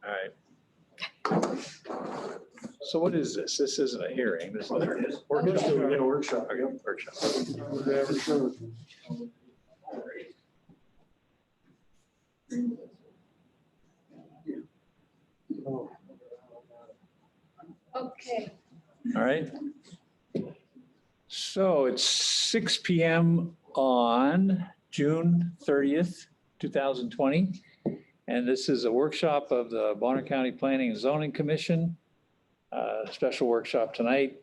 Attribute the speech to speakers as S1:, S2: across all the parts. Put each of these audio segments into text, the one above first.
S1: All right. So what is this? This isn't a hearing. This is a workshop.
S2: We got a workshop.
S1: Okay, workshop.
S2: Whatever, sure.
S3: Okay.
S1: All right. So it's 6 p.m. on June 30th, 2020. And this is a workshop of the Bonner County Planning and Zoning Commission. Special workshop tonight.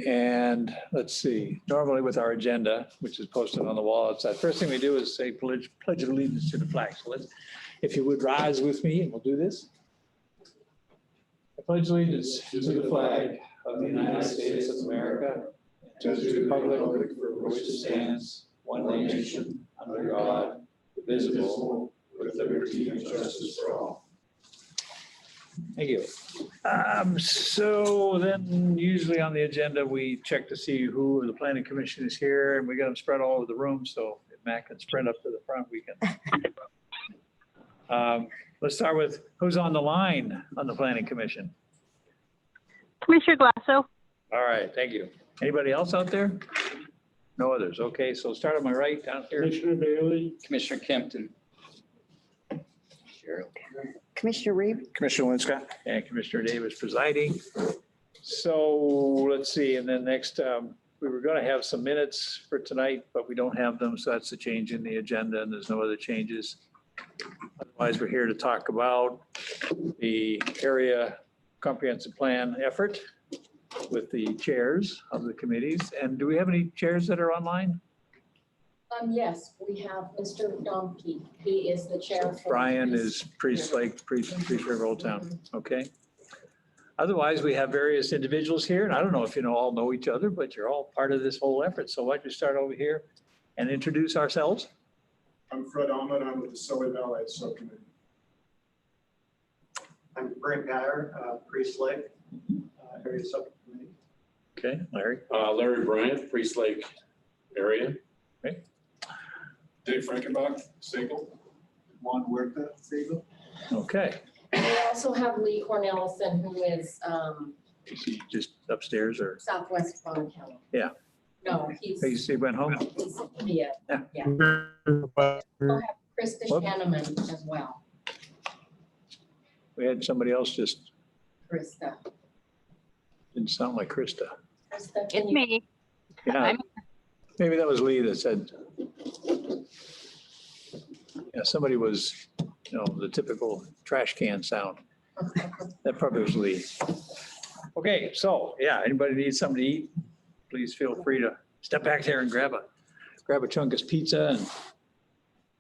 S1: And let's see, normally with our agenda, which is posted on the wall outside, first thing we do is say pledge of allegiance to the flag. So let's, if you would rise with me, and we'll do this. I pledge allegiance to the flag of the United States of America, to the republic for which it stands, one nation, under God, indivisible, with liberty and justice for all. Thank you. So then usually on the agenda, we check to see who the planning commission is here, and we got them spread all over the room. So if Matt can sprint up to the front, we can. Let's start with who's on the line on the planning commission.
S4: Commissioner Glasso.
S1: All right, thank you. Anybody else out there? No others. Okay, so start on my right down here.
S2: Commissioner Bailey.
S5: Commissioner Kempton.
S6: Commissioner Reeve?
S5: Commissioner Linscott.
S1: And Commissioner Davis presiding. So let's see, and then next, we were going to have some minutes for tonight, but we don't have them, so that's a change in the agenda, and there's no other changes. Otherwise, we're here to talk about the area comprehensive plan effort with the chairs of the committees. And do we have any chairs that are online?
S3: Yes, we have Mr. Domke. He is the chair. for
S1: Brian
S3: this-
S1: is Priest Lake, Priest River Old Town, okay? Otherwise, we have various individuals here, and I don't know if you all know each other, but you're all part of this whole effort. So why don't you start over here and introduce ourselves?
S2: I'm Fred Almond. I'm with the Sully Valley Subcommittee.
S7: I'm Brent Geyer, Priest Lake, area subcommittee.
S1: Okay, Larry?
S8: Larry Bryant, Priest Lake area.
S2: Dave Frankenbach, Segal. Juan Huerta, Segal.
S1: Okay,
S3: We also have Lee Cornelison, who is
S1: is he just upstairs or
S3: Southwest Bonner County.
S1: Yeah.
S3: No,
S1: he went home?
S3: he's yeah.
S1: Yeah.
S3: We'll have Krista
S1: Whoop.
S3: Shaneman as well.
S1: We had somebody else just,
S3: Krista.
S1: didn't sound like Krista.
S3: Krista, can
S4: It's
S3: you?
S4: me.
S1: Yeah,
S4: I'm-
S1: maybe that was Lee that said. Yeah, somebody was, the typical trash can sound. That probably was Lee. Okay, so, yeah, anybody needs something to eat, please feel free to step back there and grab a chunk of pizza, and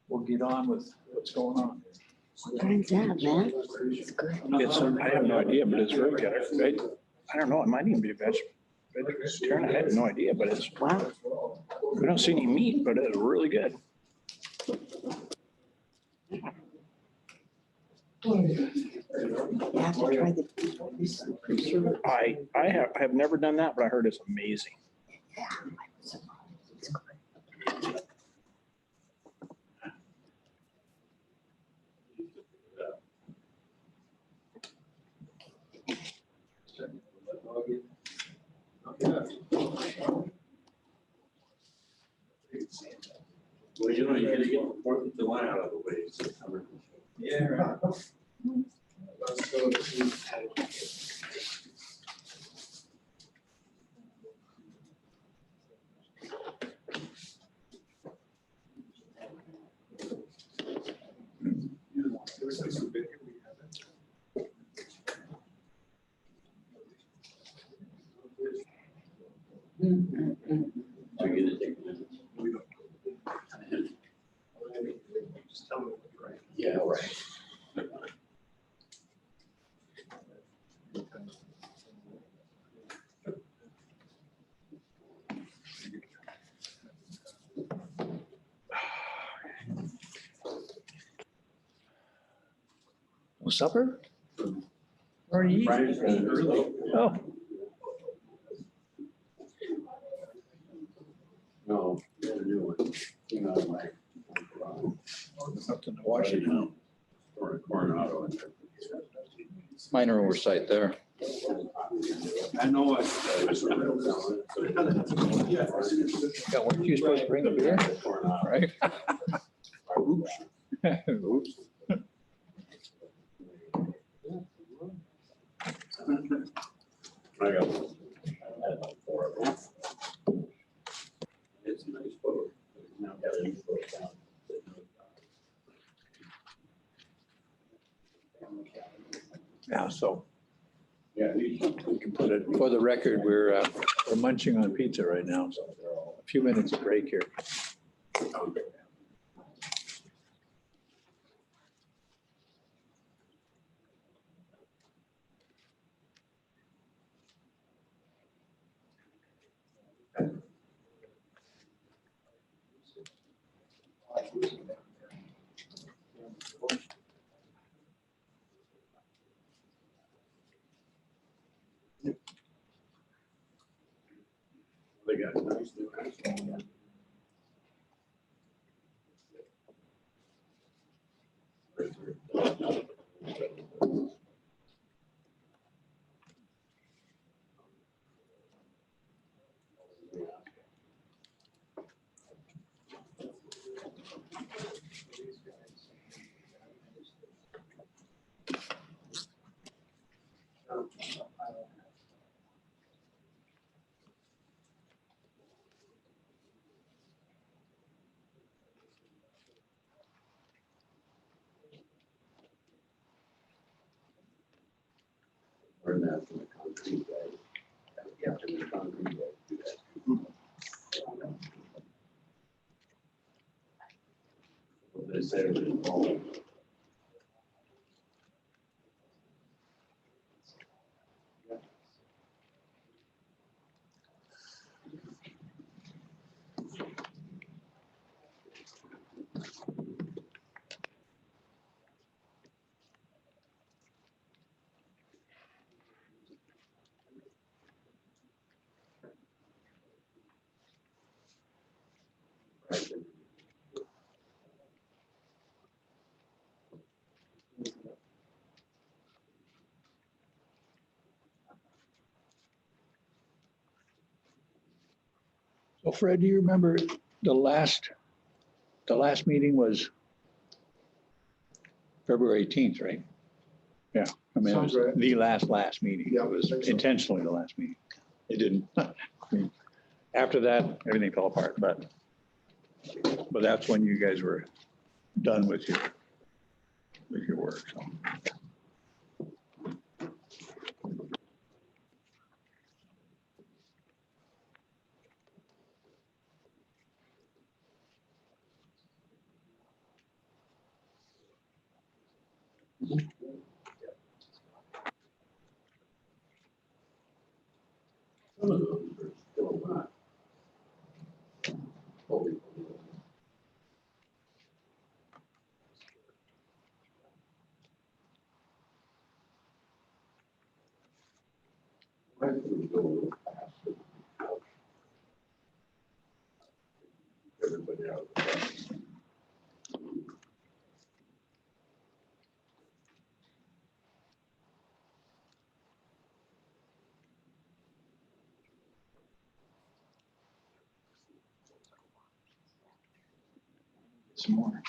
S1: we'll get on with what's going on.
S6: What time's that, man? It's good.
S5: I have no idea, but it's very good. Right? I don't know, it might even be a vegetarian. I had no idea, but it's,
S6: Wow.
S5: we don't see any meat, but it's really good.
S6: You have to try the.
S5: I have never done that, but I heard it's amazing.
S6: Yeah. It's good.
S8: Well, you gotta get the 4th of July out of the way. September.
S2: Yeah. Right. Let's go to.
S8: So you're gonna take minutes.
S7: Just tell me what you're writing.
S8: Yeah, right.
S1: Well, supper? Already eaten?
S8: Brian's got it early.
S1: Oh,
S8: No, the new one. Came out of my.
S1: something to wash it down.
S8: Or a Coronado.
S5: Minor oversight there.
S8: I know it.
S5: Yeah, weren't you supposed to bring a beer? Right? Oops. Oops.
S8: I got four of them. It's a nice boat. Now got a new boat down.
S1: Yeah, so
S8: Yeah.
S1: we can put it, for the record, we're munching on pizza right now, so a few minutes of break here.
S8: They got a nice new house. Learn that from the concrete guy. Yeah, from the concrete guy. Do that. What they say was involved.
S1: So Fred, do you remember the last meeting was February 18th, right? Yeah, I mean, it was
S2: Sounds right.
S1: the last meeting.
S2: Yeah,
S1: It was
S2: I think so.
S1: intentionally the last meeting. It didn't. I mean, after that, everything fell apart, but that's when you guys were done with your work, so.
S8: Some of those are still not. Fully. I think we go a little faster. Everybody out.
S5: Some more.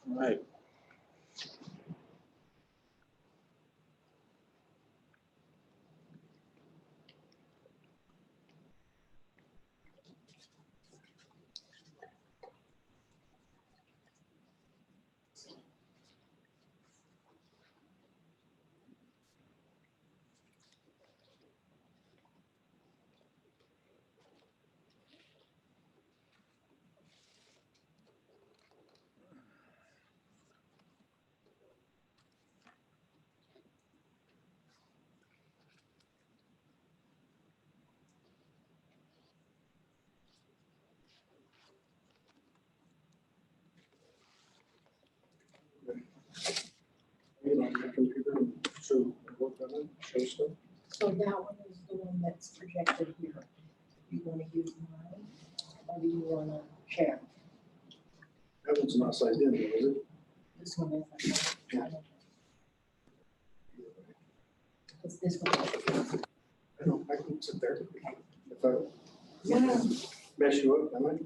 S1: Right.
S7: computer and show, work on it, show stuff.
S3: So that one is the one that's projected here. You want to use mine, or do you want to share?
S7: That one's not sized in, though, is it?
S3: This one is. It's this one.
S7: I don't, I can sit there. If I
S3: Yeah.
S7: mess you up, I might.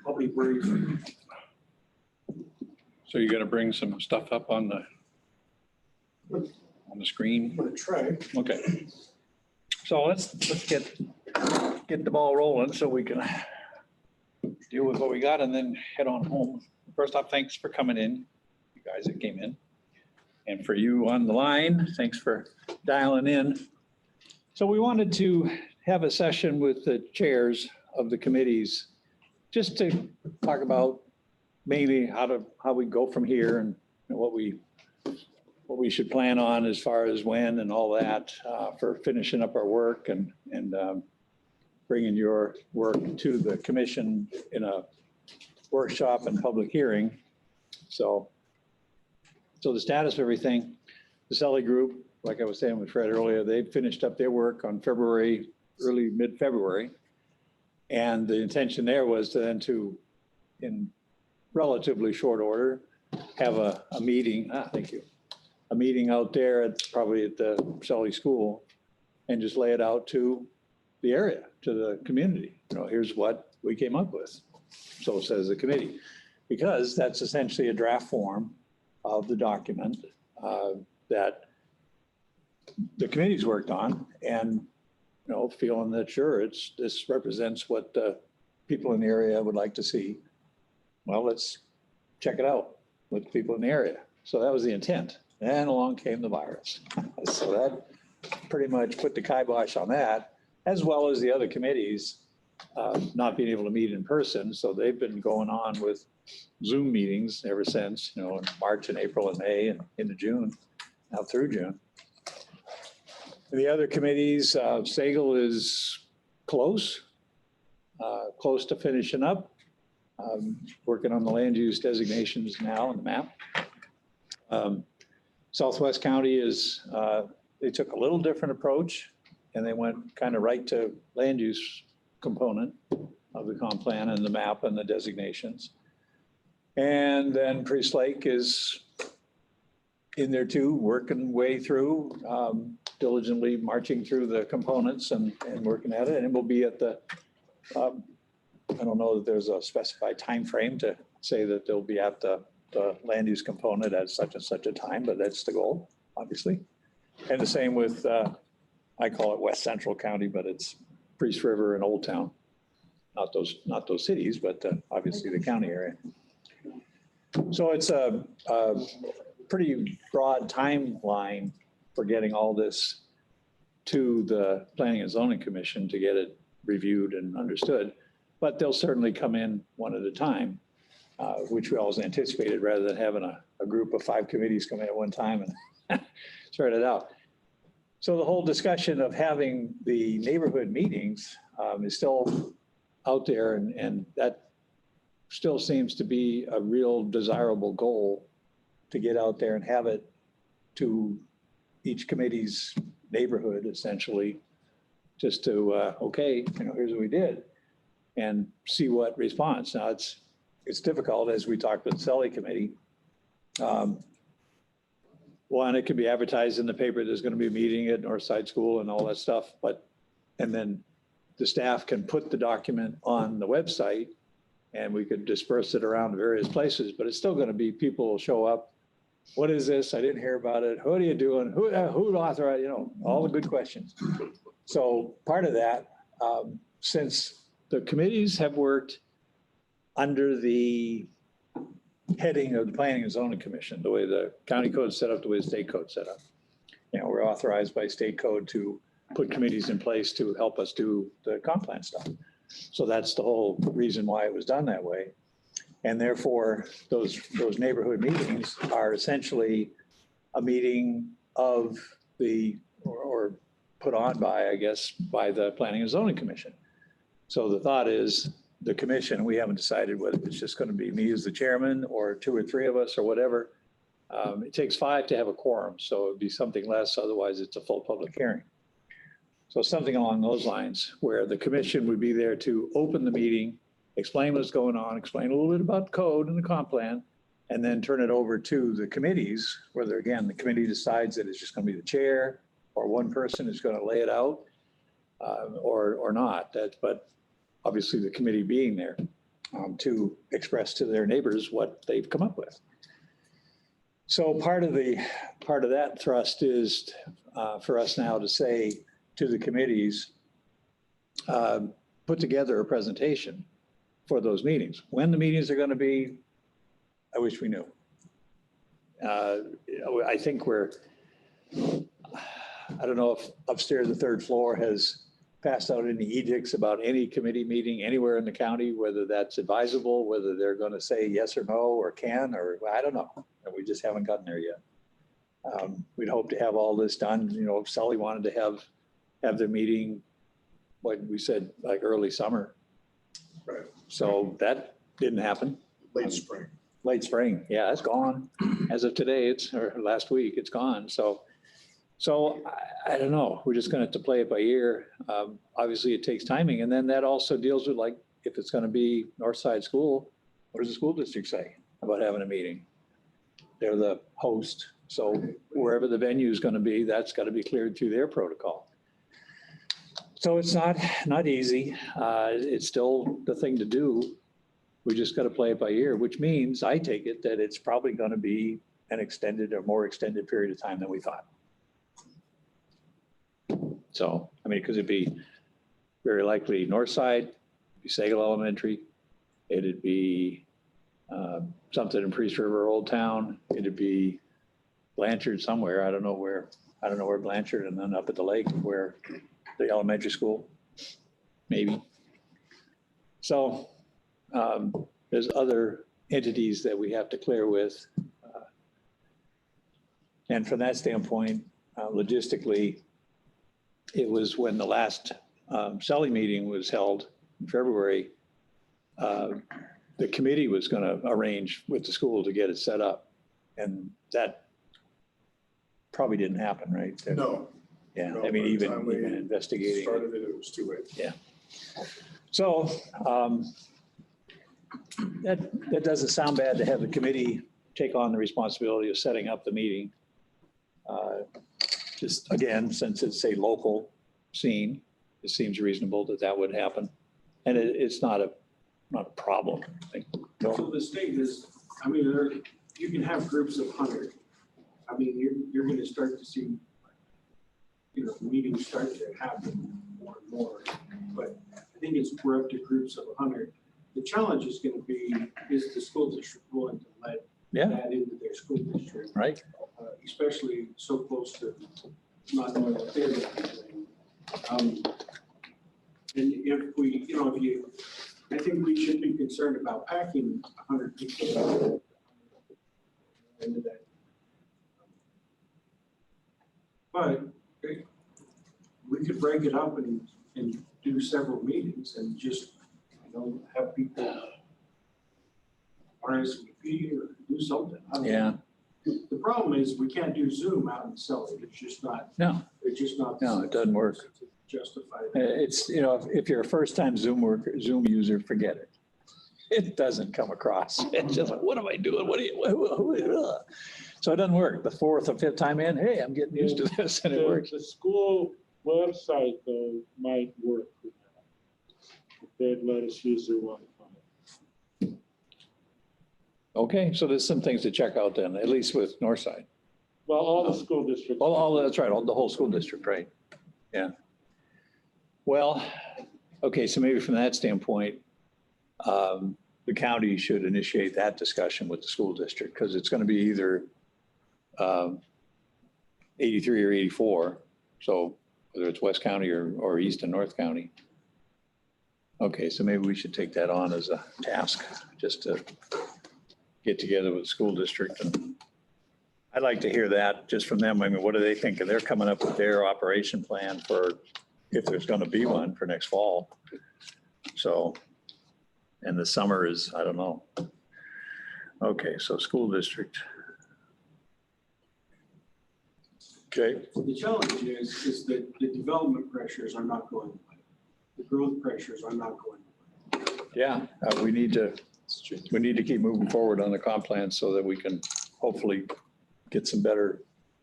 S7: I'll be brief.
S5: So you're gonna bring some stuff up on the screen?
S7: I'm gonna try.
S5: Okay.
S1: So let's get the ball rolling so we can deal with what we got and then head on home. First off, thanks for coming in, you guys that came in. And for you on the line, thanks for dialing in. So we wanted to have a session with the chairs of the committees, just to talk about mainly how we go from here and what we should plan on as far as when and all that for finishing up our work and bringing your work to the commission in a workshop and public hearing. So the status of everything, the Selly Group, like I was saying with Fred earlier, they finished up their work on early mid-February. And the intention there was to then in relatively short order, have a meeting, thank you, a meeting out there probably at the Selly School and just lay it out to the area, to the community. Here's what we came up with. So says the committee, because that's essentially a draft form of the document that the committee's worked on and, feeling that, sure, this represents what people in the area would like to see. Well, let's check it out with people in the area. So that was the intent. And along came the virus. So that pretty much put the kibosh on that, as well as the other committees not being able to meet in person. So they've been going on with Zoom meetings ever since, in March and April and May and into June, now through June. The other committees, SAGL is close to finishing up. Working on the land use designations now on the map. Southwest County they took a little different approach and they went kind of right to land use component of the comp plan and the map and the designations. And then Priest Lake is in there too, working way through, diligently marching through the components and working at it. And it will be at the, I don't know that there's a specified time frame to say that they'll be at the land use component at such and such a time, but that's the goal, obviously. And the same with, I call it West Central County, but it's Priest River and Old Town. Not those cities, but obviously the county area. So it's a pretty broad timeline for getting all this to the Planning and Zoning Commission to get it reviewed and understood. But they'll certainly come in one at a time, which we always anticipated rather than having a group of 5 committees come in at one time and sort it out. So the whole discussion of having the neighborhood meetings is still out there and that still seems to be a real desirable goal to get out there and have it to each committee's neighborhood essentially, just to, okay, here's what we did and see what response. Now it's difficult as we talked with the Selly Committee. One, it could be advertised in the paper, there's going to be a meeting at Northside School and all that stuff, and then the staff can put the document on the website and we could disperse it around to various places, but it's still going to be people will show up. What is this? I didn't hear about it. What are you doing? Who authorized, all the good questions. So part of that, since the committees have worked under the heading of the Planning and Zoning Commission, the way the county code is set up, the way the state code is set up. We're authorized by state code to put committees in place to help us do the comp plan stuff. So that's the whole reason why it was done that way. And therefore, those neighborhood meetings are essentially a meeting of or put on by, I guess, by the Planning and Zoning Commission. So the thought is the commission, we haven't decided whether it's just going to be me as the chairman or 2 or 3 of us or whatever. It takes 5 to have a quorum, so it'd be something less, otherwise it's a full public hearing. So something along those lines where the commission would be there to open the meeting, explain what's going on, explain a little bit about code and the comp plan, and then turn it over to the committees, whether again, the committee decides that it's just going to be the chair or one person is going to lay it out or not. But obviously the committee being there to express to their neighbors what they've come up with. So part of that thrust is for us now to say to the committees, put together a presentation for those meetings. When the meetings are going to be, I wish we knew. I think I don't know if upstairs the 3rd floor has passed out any edicts about any committee meeting anywhere in the county, whether that's advisable, whether they're going to say yes or no, or can, or I don't know. And we just haven't gotten there yet. We'd hope to have all this done. You know, if Sully wanted to have their meeting, what we said, like early summer.
S2: Right.
S1: So that didn't happen.
S2: Late spring.
S1: Late spring, yeah, it's gone. As of today, or last week, it's gone. So I don't know. We're just going to have to play it by ear. Obviously, it takes timing. And then that also deals with, like, if it's going to be Northside School, what does the school district say about having a meeting? They're the host. So wherever the venue is going to be, that's got to be cleared through their protocol. So it's not easy. It's still the thing to do. We just got to play it by ear, which means I take it that it's probably going to be an extended or more extended period of time than we thought. So, I mean, because it'd be very likely Northside, be Sagal Elementary, it'd be something in Priest River, Old Town, it'd be Blanchard somewhere. I don't know where Blanchard, and then up at the lake where the elementary school, maybe. So there's other entities that we have to clear with. And from that standpoint, logistically, it was when the last Sully meeting was held in February, the committee was going to arrange with the school to get it set up. And that probably didn't happen, right?
S2: No.
S1: Yeah,
S2: No,
S1: I mean,
S2: by the
S1: even
S2: time we
S1: investigating.
S2: Started it was too late.
S1: So that doesn't sound bad to have the committee take on the responsibility of setting up the meeting. Just again, since it's a local scene, it seems reasonable that would happen. And it's not a problem. I think.
S9: So the state is, I mean, you can have groups of 100. I mean, you're going to start to see, you know, meetings start to happen more and more. But I think we're up to groups of 100. The challenge is going to be, is the school district willing to let that into their school district?
S1: Right.
S9: Especially so close to not knowing what they're doing. And if we, you know, I think we should be concerned about packing 100 people into that. But we could break it up and do several meetings and just, you know, have people RSVP or do something. I don't know. The problem is we can't do Zoom out in Sully. It's just not.
S1: No,
S9: It's just not.
S1: No, it doesn't work.
S9: To justify that.
S1: it's, you know, if you're a first-time Zoom user, forget it. It doesn't come across. It's just like, what am I doing? So it doesn't work. The 4th or 5th time in, hey, I'm getting used to this, and it works.
S10: The school website though might work with that. If they'd let us use their Wi-Fi.
S1: Okay, so there's some things to check out then, at least with Northside.
S10: Well, all the school districts.
S1: That's right, the whole school district, right? Yeah. Well, okay, so maybe from that standpoint, the county should initiate that discussion with the school district because it's going to be either 83 or 84. So whether it's West County or East and North County. Okay, so maybe we should take that on as a task, just to get together with the school district. And I'd like to hear that just from them. I mean, what do they think? And they're coming up with their operation plan for if there's going to be one for next fall. So And the summer is, I don't know. Okay, so school district. Okay,
S9: Well, the challenge is that the development pressures are not going away. The growth pressures are not going away.
S1: yeah, we need to keep moving forward on the comp plan so that we can hopefully get some better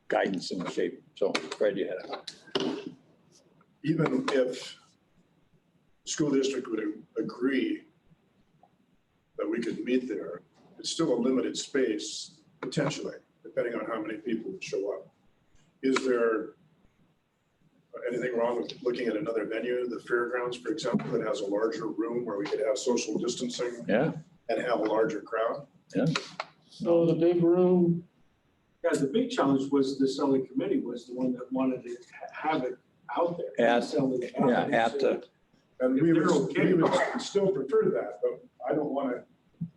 S1: guidance in the shape. So Fred, you had it.
S11: Even if school district would agree that we could meet there, it's still a limited space potentially, depending on how many people would show up. Is there anything wrong with looking at another venue, the fairgrounds, for example, that has a larger room where we could have social distancing
S1: Yeah,
S11: and have a larger crowd?
S10: So the big room,
S9: Yeah, the big challenge was the selling committee was the one that wanted to have it out there.
S1: At-
S9: Selling it.
S1: yeah, at the,
S11: And
S9: If
S11: we
S9: they're
S11: would,
S9: okay.
S11: we would still prefer that, but I don't want to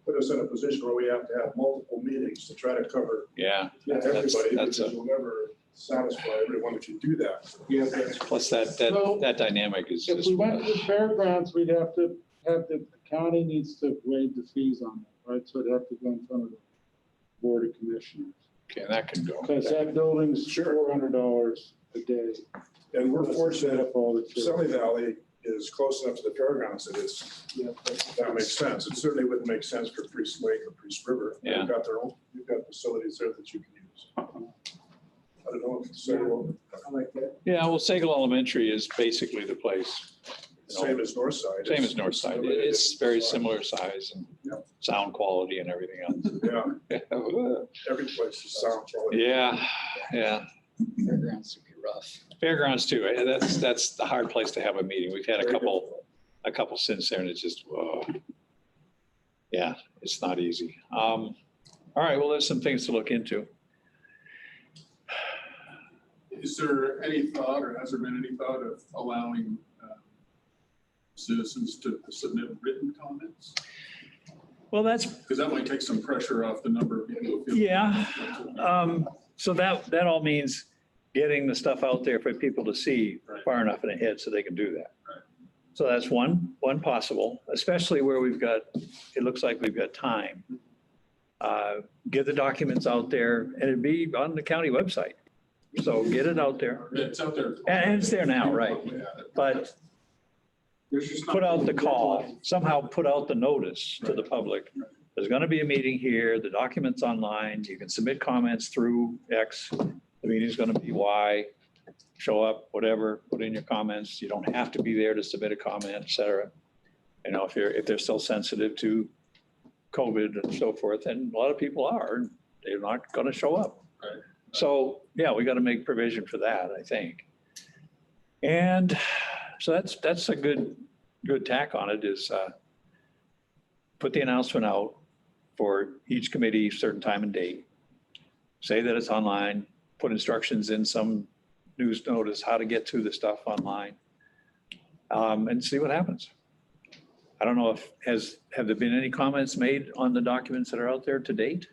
S11: put us in a position where we have to have multiple meetings to try to cover
S1: yeah,
S11: everybody,
S1: that's
S11: because you'll never satisfy everyone if you do that.
S9: Yeah, that's
S1: plus that
S10: So,
S1: dynamic is
S10: if
S1: just.
S10: we went to the fairgrounds, we'd have to have the county needs to waive the fees on that, right? So it'd have to go in front of the Board of Commissioners.
S1: Okay, that can go.
S10: Because that building's $400 a day.
S11: And we're
S10: Set
S11: fortunate,
S10: up all the
S11: Sally Valley is close enough to the fairgrounds that it's,
S9: yeah,
S11: that makes sense. It certainly wouldn't make sense for Priest Lake or Priest River.
S1: Yeah.
S11: You've got their own, you've got facilities there that you can use. I don't know if it's the
S9: I like that.
S1: Yeah, well, Sagal Elementary is basically the place. you know,
S11: same as Northside.
S1: Same as Northside. It's very similar size and
S11: Yeah.
S1: sound quality and everything else.
S11: Yeah, every place is sound quality.
S1: Yeah, yeah.
S5: Fairgrounds would be rough.
S1: Fairgrounds too. That's the hard place to have a meeting. We've had a couple since there and it's just, whoa. Yeah, it's not easy. All right, well, there's some things to look into.
S2: Is there any thought, or has there been any thought of allowing citizens to submit written comments?
S1: Well, that's,
S2: Because that might take some pressure off the number of people. who feel-
S1: yeah. So that all means getting the stuff out there for people to see far enough in ahead so they can do that.
S2: Right.
S1: So that's one possible, especially where we've got, it looks like we've got time. Get the documents out there and it'd be on the county website. So get it out there.
S2: It's out there.
S1: And it's there now, right?
S2: Yeah.
S1: But
S9: There's just not.
S1: put out the call, somehow put out the notice to the public. There's going to be a meeting here, the document's online, you can submit comments through X. The meeting's going to be Y, show up, whatever, put in your comments. You don't have to be there to submit a comment, et cetera. You know, if they're still sensitive to COVID and so forth, and a lot of people are, and they're not going to show up.
S2: Right.
S1: So, yeah, we got to make provision for that, I think. And so that's a good tack on it is put the announcement out for each committee, certain time and date. Say that it's online, put instructions in some news notice, how to get to the stuff online. And see what happens. I don't know if, have there been any comments made on the documents that are out there to date?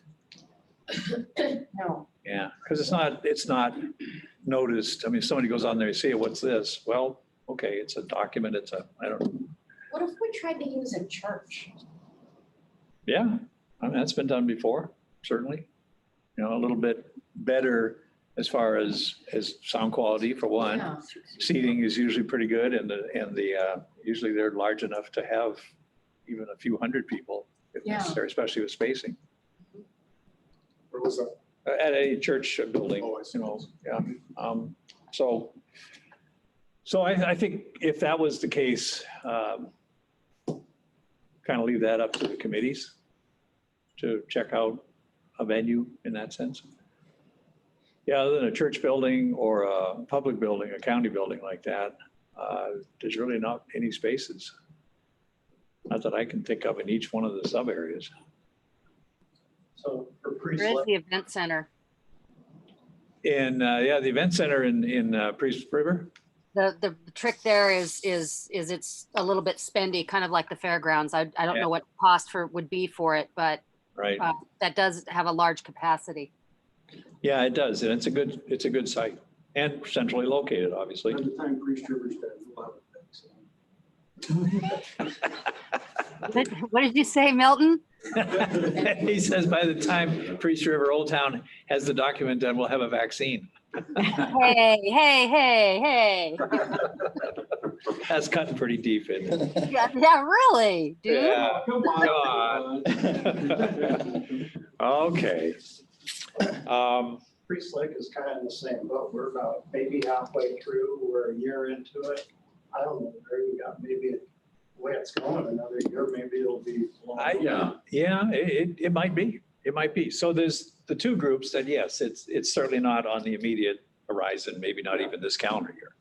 S3: No,
S1: Yeah, because it's not noticed. I mean, if somebody goes on there and say, what's this? Well, okay, it's a document, I don't know.
S3: what if we tried to use a church?
S1: Yeah, I mean, that's been done before, certainly. You know, a little bit better as far as sound quality for one.
S3: Yeah.
S1: Seating is usually pretty good and usually they're large enough to have even a few hundred people if
S3: Yeah.
S1: necessary, especially with spacing.
S11: Where was that?
S1: At a church building,
S11: Oh, I see.
S1: you know, yeah. So I think if that was the case, kind of leave that up to the committees to check out a venue in that sense. Yeah, other than a church building or a public building, a county building like that, there's really not any spaces. Not that I can think of in each one of the sub areas.
S7: So for Priest
S4: There is
S7: Lake,
S4: the event center.
S1: In, the event center in Priest River.
S4: The trick there is it's a little bit spendy, kind of like the fairgrounds. I don't
S1: Yeah.
S4: know what cost would be for it, but
S1: Right.
S4: that does have a large capacity.
S1: Yeah, it does. And it's a good site and centrally located, obviously.
S9: By the time Priest River's done, we'll have it fixed.
S4: What did you say, Milton?
S1: He says by the time Priest River Old Town has the document done, we'll have a vaccine.
S4: Hey, hey, hey, hey.
S1: That's cutting pretty deep, isn't it?
S4: Yeah, really, dude.
S1: Yeah.
S9: Come on.
S1: Okay.
S7: Priest Lake is kind of in the same boat. We're about maybe halfway through. We're a year into it. I don't know, Larry, we got maybe the way it's going, another year, maybe it'll be.
S1: Yeah, it might be. It might be. So there's the two groups that, yes, it's certainly not on the immediate horizon, maybe not even this calendar year.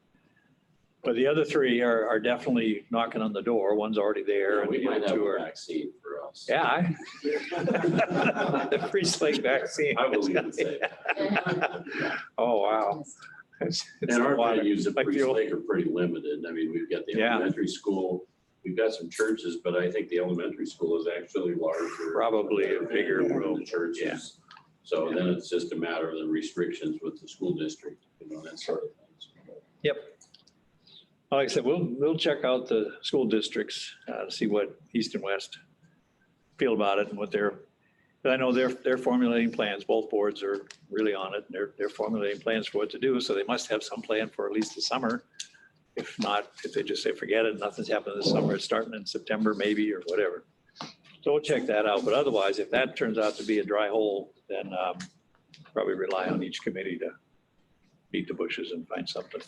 S1: But the other three are definitely knocking on the door. One's already there. And
S8: We
S1: the
S8: might
S1: other
S8: have
S1: two
S8: a
S1: are.
S8: vaccine for us.
S1: Yeah. The Priest Lake vaccine.
S8: I will even say.
S1: Oh, wow. It's
S8: And our
S1: water.
S8: venues at
S1: Like the
S8: Priest
S1: old-
S8: Lake are pretty limited. I mean, we've got the
S1: Yeah.
S8: elementary school, we've got some churches, but I think the elementary school is actually larger.
S1: Probably a bigger
S8: than
S1: room.
S8: the churches. So then it's just a matter of the restrictions with the school district, that sort of things.
S1: Yep. Like I said, we'll check out the school districts to see what East and West feel about it and what but I know they're formulating plans. Both boards are really on it. They're formulating plans for what to do. So they must have some plan for at least the summer. If not, if they just say, forget it, nothing's happening this summer, it's starting in September maybe or whatever. So we'll check that out. But otherwise, if that turns out to be a dry hole, then probably rely on each committee to beat the bushes and find something.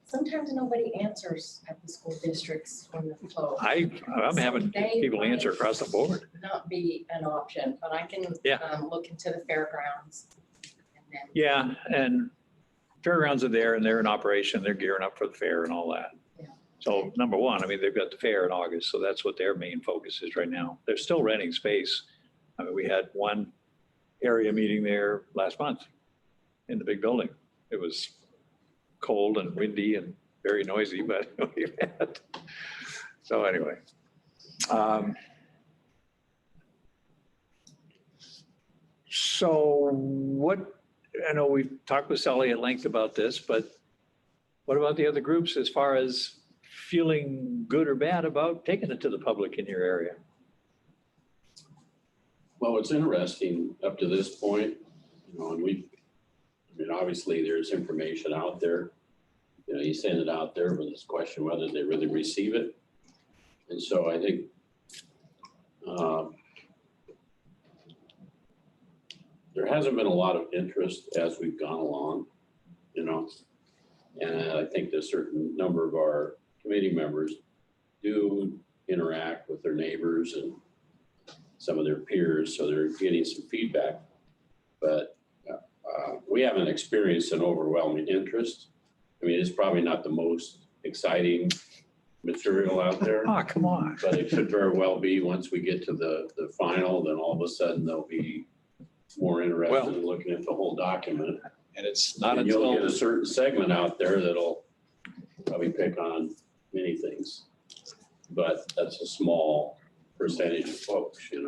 S3: Sometimes nobody answers at the school districts when the flow.
S1: I'm having people answer across the board.
S3: Not be an option, but I can
S1: Yeah.
S3: look into the fairgrounds. And then
S1: Yeah, and fairgrounds are there and they're in operation. They're gearing up for the fair and all that.
S3: Yeah.
S1: So number one, I mean, they've got the fair in August, so that's what their main focus is right now. They're still renting space. I mean, we had one area meeting there last month in the big building. It was cold and windy and very noisy, but we've had. So anyway. So what, I know we've talked with Sally at length about this, but what about the other groups as far as feeling good or bad about taking it to the public in your area?
S8: Well, it's interesting up to this point, and obviously there's information out there. You send it out there, but it's a question whether they really receive it. And so I think there hasn't been a lot of interest as we've gone along, and I think a certain number of our committee members do interact with their neighbors and some of their peers, so they're getting some feedback. But we haven't experienced an overwhelming interest. I mean, it's probably not the most exciting material out there.
S1: Oh, come on.
S8: But it could very well be once we get to the final, then all of a sudden they'll be more interested in looking at the whole document.
S1: And it's not
S8: And you'll
S1: until,
S8: get a certain segment out there that'll probably pick on many things. But that's a small percentage of folks,
S7: We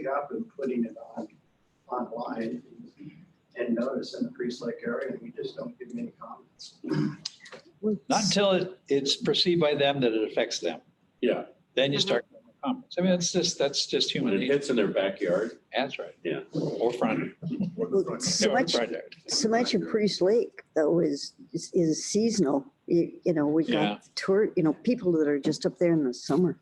S7: have been putting it online and notice in the Priest Lake area, and we just don't get many comments.
S1: not until it's perceived by them that it affects them.
S8: Yeah,
S1: Then you start getting comments. I mean, that's just
S8: when
S1: human
S8: it
S1: nature.
S8: hits in their backyard,
S1: That's right.
S8: Yeah.
S1: Or front.
S6: So much,
S1: Front yard.
S6: so much of Priest Lake though is seasonal. We
S1: Yeah.
S6: got people that are just up there in the summer.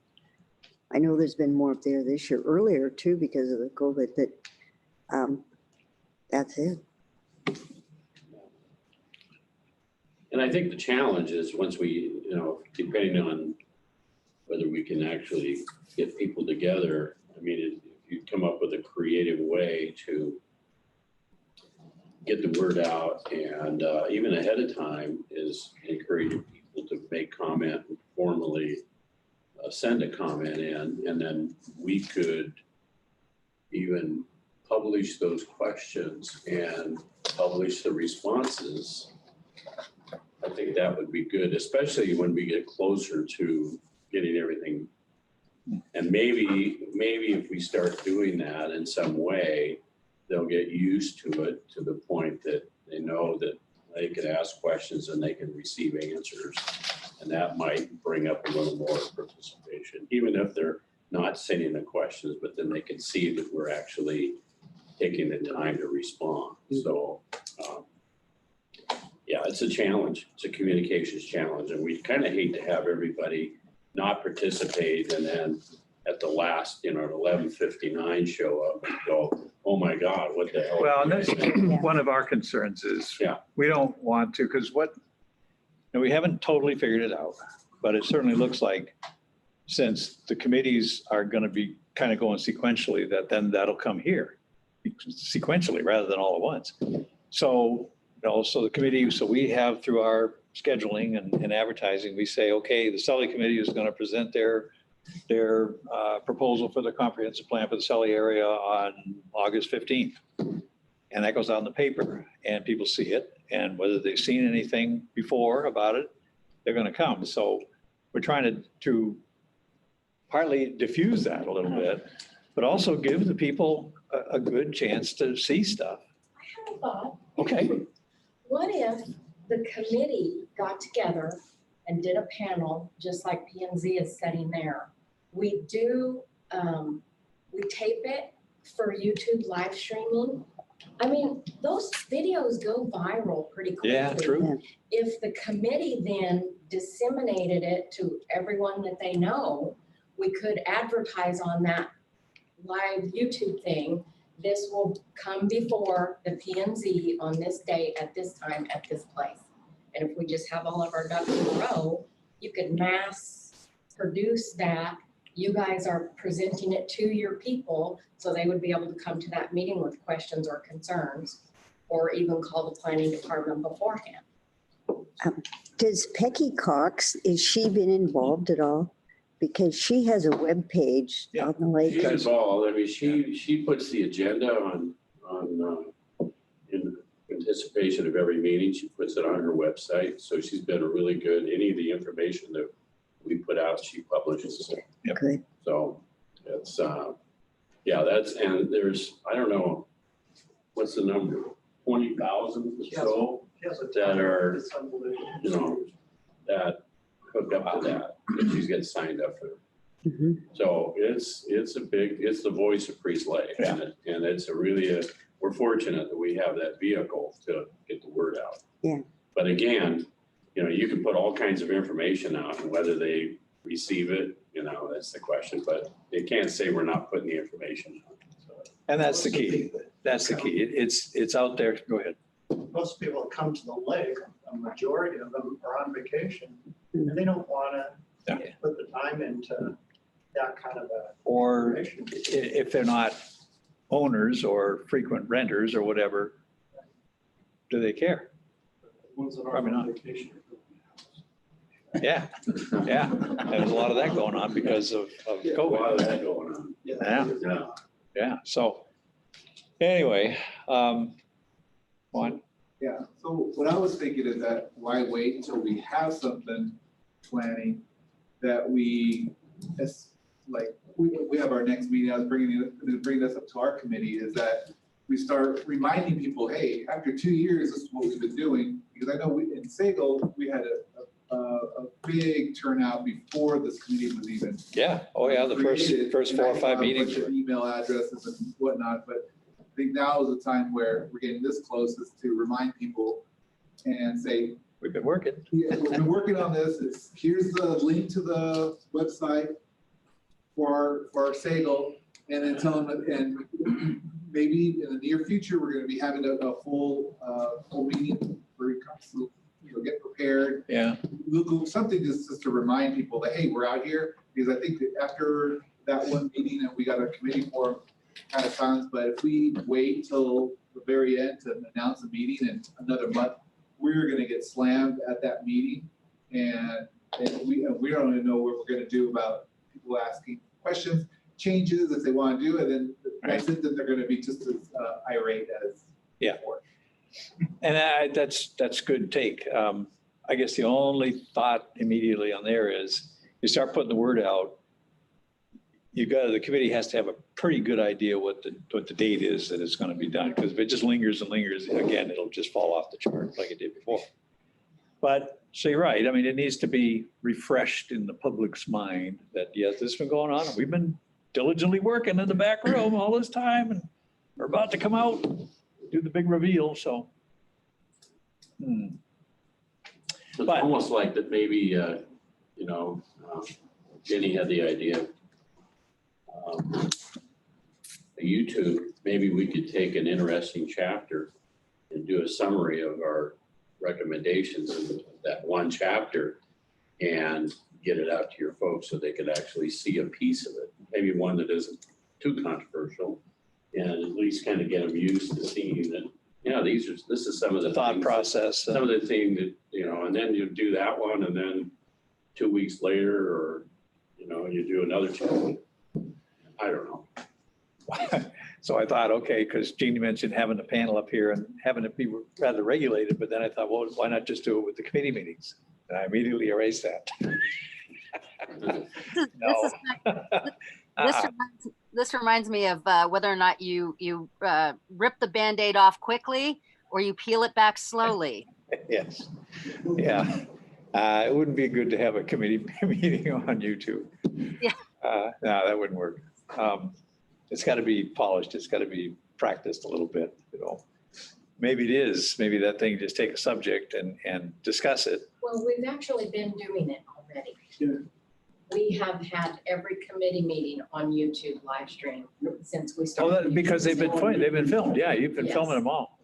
S6: I know there's been more up there this year, earlier too, because of the COVID, but that's it.
S8: and I think the challenge is once we, depending on whether we can actually get people together, I mean, if you come up with a creative way to get the word out and even ahead of time is encouraging people to make comment and formally send a comment in, and then we could even publish those questions and publish the responses. I think that would be good, especially when we get closer to getting everything. And maybe if we start doing that in some way, they'll get used to it to the point that they know that they can ask questions and they can receive answers. And that might bring up a little more participation, even if they're not sending the questions, but then they can see that we're actually taking the time to respond. So, yeah, it's a challenge. It's a communications challenge. And we kind of hate to have everybody not participate and then at the last, at 11:59 show up and go, oh my God, what the hell?
S1: Well, and
S8: did
S1: that's
S8: I miss?"
S1: one of our concerns is
S8: Yeah.
S1: we don't want to, because we haven't totally figured it out, but it certainly looks like since the committees are going to be kind of going sequentially, that then that'll come here sequentially rather than all at once. So, so the committee, so we have through our scheduling and advertising, we say, okay, the Sully Committee is going to present their proposal for the comprehensive plan for the Sully area on August 15th. And that goes out in the paper and people see it. And whether they've seen anything before about it, they're going to come. So we're trying to partly diffuse that a little bit, but also give the people a good chance to see stuff.
S3: I have a thought.
S1: Okay.
S3: What if the committee got together and did a panel, just like P and Z is setting there? We do, we tape it for YouTube live streaming. I mean, those videos go viral pretty quickly.
S1: Yeah, true.
S3: If the committee then disseminated it to everyone that they know, we could advertise on that live YouTube thing. This will come before the P and Z on this date at this time at this place. And if we just have all of our ducks in a row, you could mass produce that. You guys are presenting it to your people, so they would be able to come to that meeting with questions or concerns, or even call the planning department beforehand.
S6: Does Peggy Cox, is she been involved at all? Because she has a webpage
S1: Yeah.
S6: on the lake.
S8: She's involved. I mean, she puts the agenda on in anticipation of every meeting. She puts it on her website. So she's been really good. Any of the information that we put out, she publishes.
S6: Good.
S8: So it's, yeah, and there's, I don't know, what's the number? 20,000 or so that are,
S7: It's unbelievable.
S8: that hook up to that she's getting signed up for.
S6: Mhm.
S8: So it's the voice of Priest Lake.
S1: Yeah.
S8: And it's we're fortunate that we have that vehicle to get the word out.
S6: Yeah.
S8: But again, you can put all kinds of information out, and whether they receive it, that's the question, but they can't say we're not putting the information out. So,
S1: And that's the key. That's the key. It's out there. Go ahead.
S7: Most people that come to the lake, a majority of them are on vacation, and they don't want
S1: Yeah.
S7: to put the time into that kind of a
S1: Or
S7: information.
S1: if they're not owners or frequent renters or whatever, do they care?
S10: Ones that are
S1: Probably
S10: on
S1: not.
S10: vacation.
S1: Yeah, yeah. There's a lot of that going on because of
S8: a lot of
S1: COVID.
S8: that going on.
S1: Yeah,
S8: Yeah.
S1: yeah. So anyway, one,
S12: Yeah, so what I was thinking is that why wait until we have something planning that we have our next meeting, I was bringing this up to our committee, is that we start reminding people, hey, after 2 years, this is what we've been doing. Because I know in Sagal, we had a big turnout before this committee was even
S1: yeah. Oh, yeah. The
S12: created,
S1: first
S12: and
S1: 4
S12: I
S1: or
S12: had
S1: 5
S12: a
S1: meetings.
S12: bunch of email addresses and whatnot, but I think now is the time where we're getting this close is to remind people and say,
S1: We've been working.
S12: yeah, we've been working on this. Here's the link to the website for our Sagal, and then tell them that, and maybe in the near future, we're gonna be having a full meeting where you come to, get prepared.
S1: Yeah.
S12: Something just to remind people that, hey, we're out here, because I think that after that one meeting and we got a committee forum, kind of silence, but if we wait till the very end to announce a meeting in another month, we're gonna get slammed at that meeting. And we don't even know what we're gonna do about people asking questions, changes if they wanna do it, and then then they're gonna be just as irate as
S1: Yeah.
S12: before.
S1: And that's good take. I guess the only thought immediately on there is you start putting the word out. The committee has to have a pretty good idea what the date is that it's going to be done. Because if it just lingers and lingers, again, it'll just fall off the chart like it did before. But, so you're right. I mean, it needs to be refreshed in the public's mind that, yes, this has been going on. We've been diligently working in the back room all this time and we're about to come out, do the big reveal, so.
S8: It's
S1: But-
S8: almost like that maybe, Jenny had the idea. YouTube, maybe we could take an interesting chapter and do a summary of our recommendations in that one chapter and get it out to your folks so they could actually see a piece of it. Maybe one that isn't too controversial and at least kind of get them used to seeing that, this is some of the
S1: Thought
S8: things-
S1: process.
S8: some of the thing that, and then you do that one and then 2 weeks later, or, you do another 2. I don't know.
S1: So I thought, okay, because Jeannie mentioned having a panel up here and having it be rather regulated, but then I thought, well, why not just do it with the committee meetings? And I immediately erased that.
S4: This reminds me of whether or not you rip the Band-Aid off quickly or you peel it back slowly.
S1: Yes, yeah. It wouldn't be good to have a committee meeting on YouTube.
S4: Yeah.
S1: No, that wouldn't work. It's got to be polished. It's got to be practiced a little bit, Maybe it is. Maybe that thing, just take a subject and discuss it.
S3: Well, we've actually been doing it already.
S9: Yeah.
S3: We have had every committee meeting on YouTube live stream since we
S1: Oh,
S3: started.
S1: because they've been filmed. Yeah, you've been
S3: Yes.
S1: filming them all.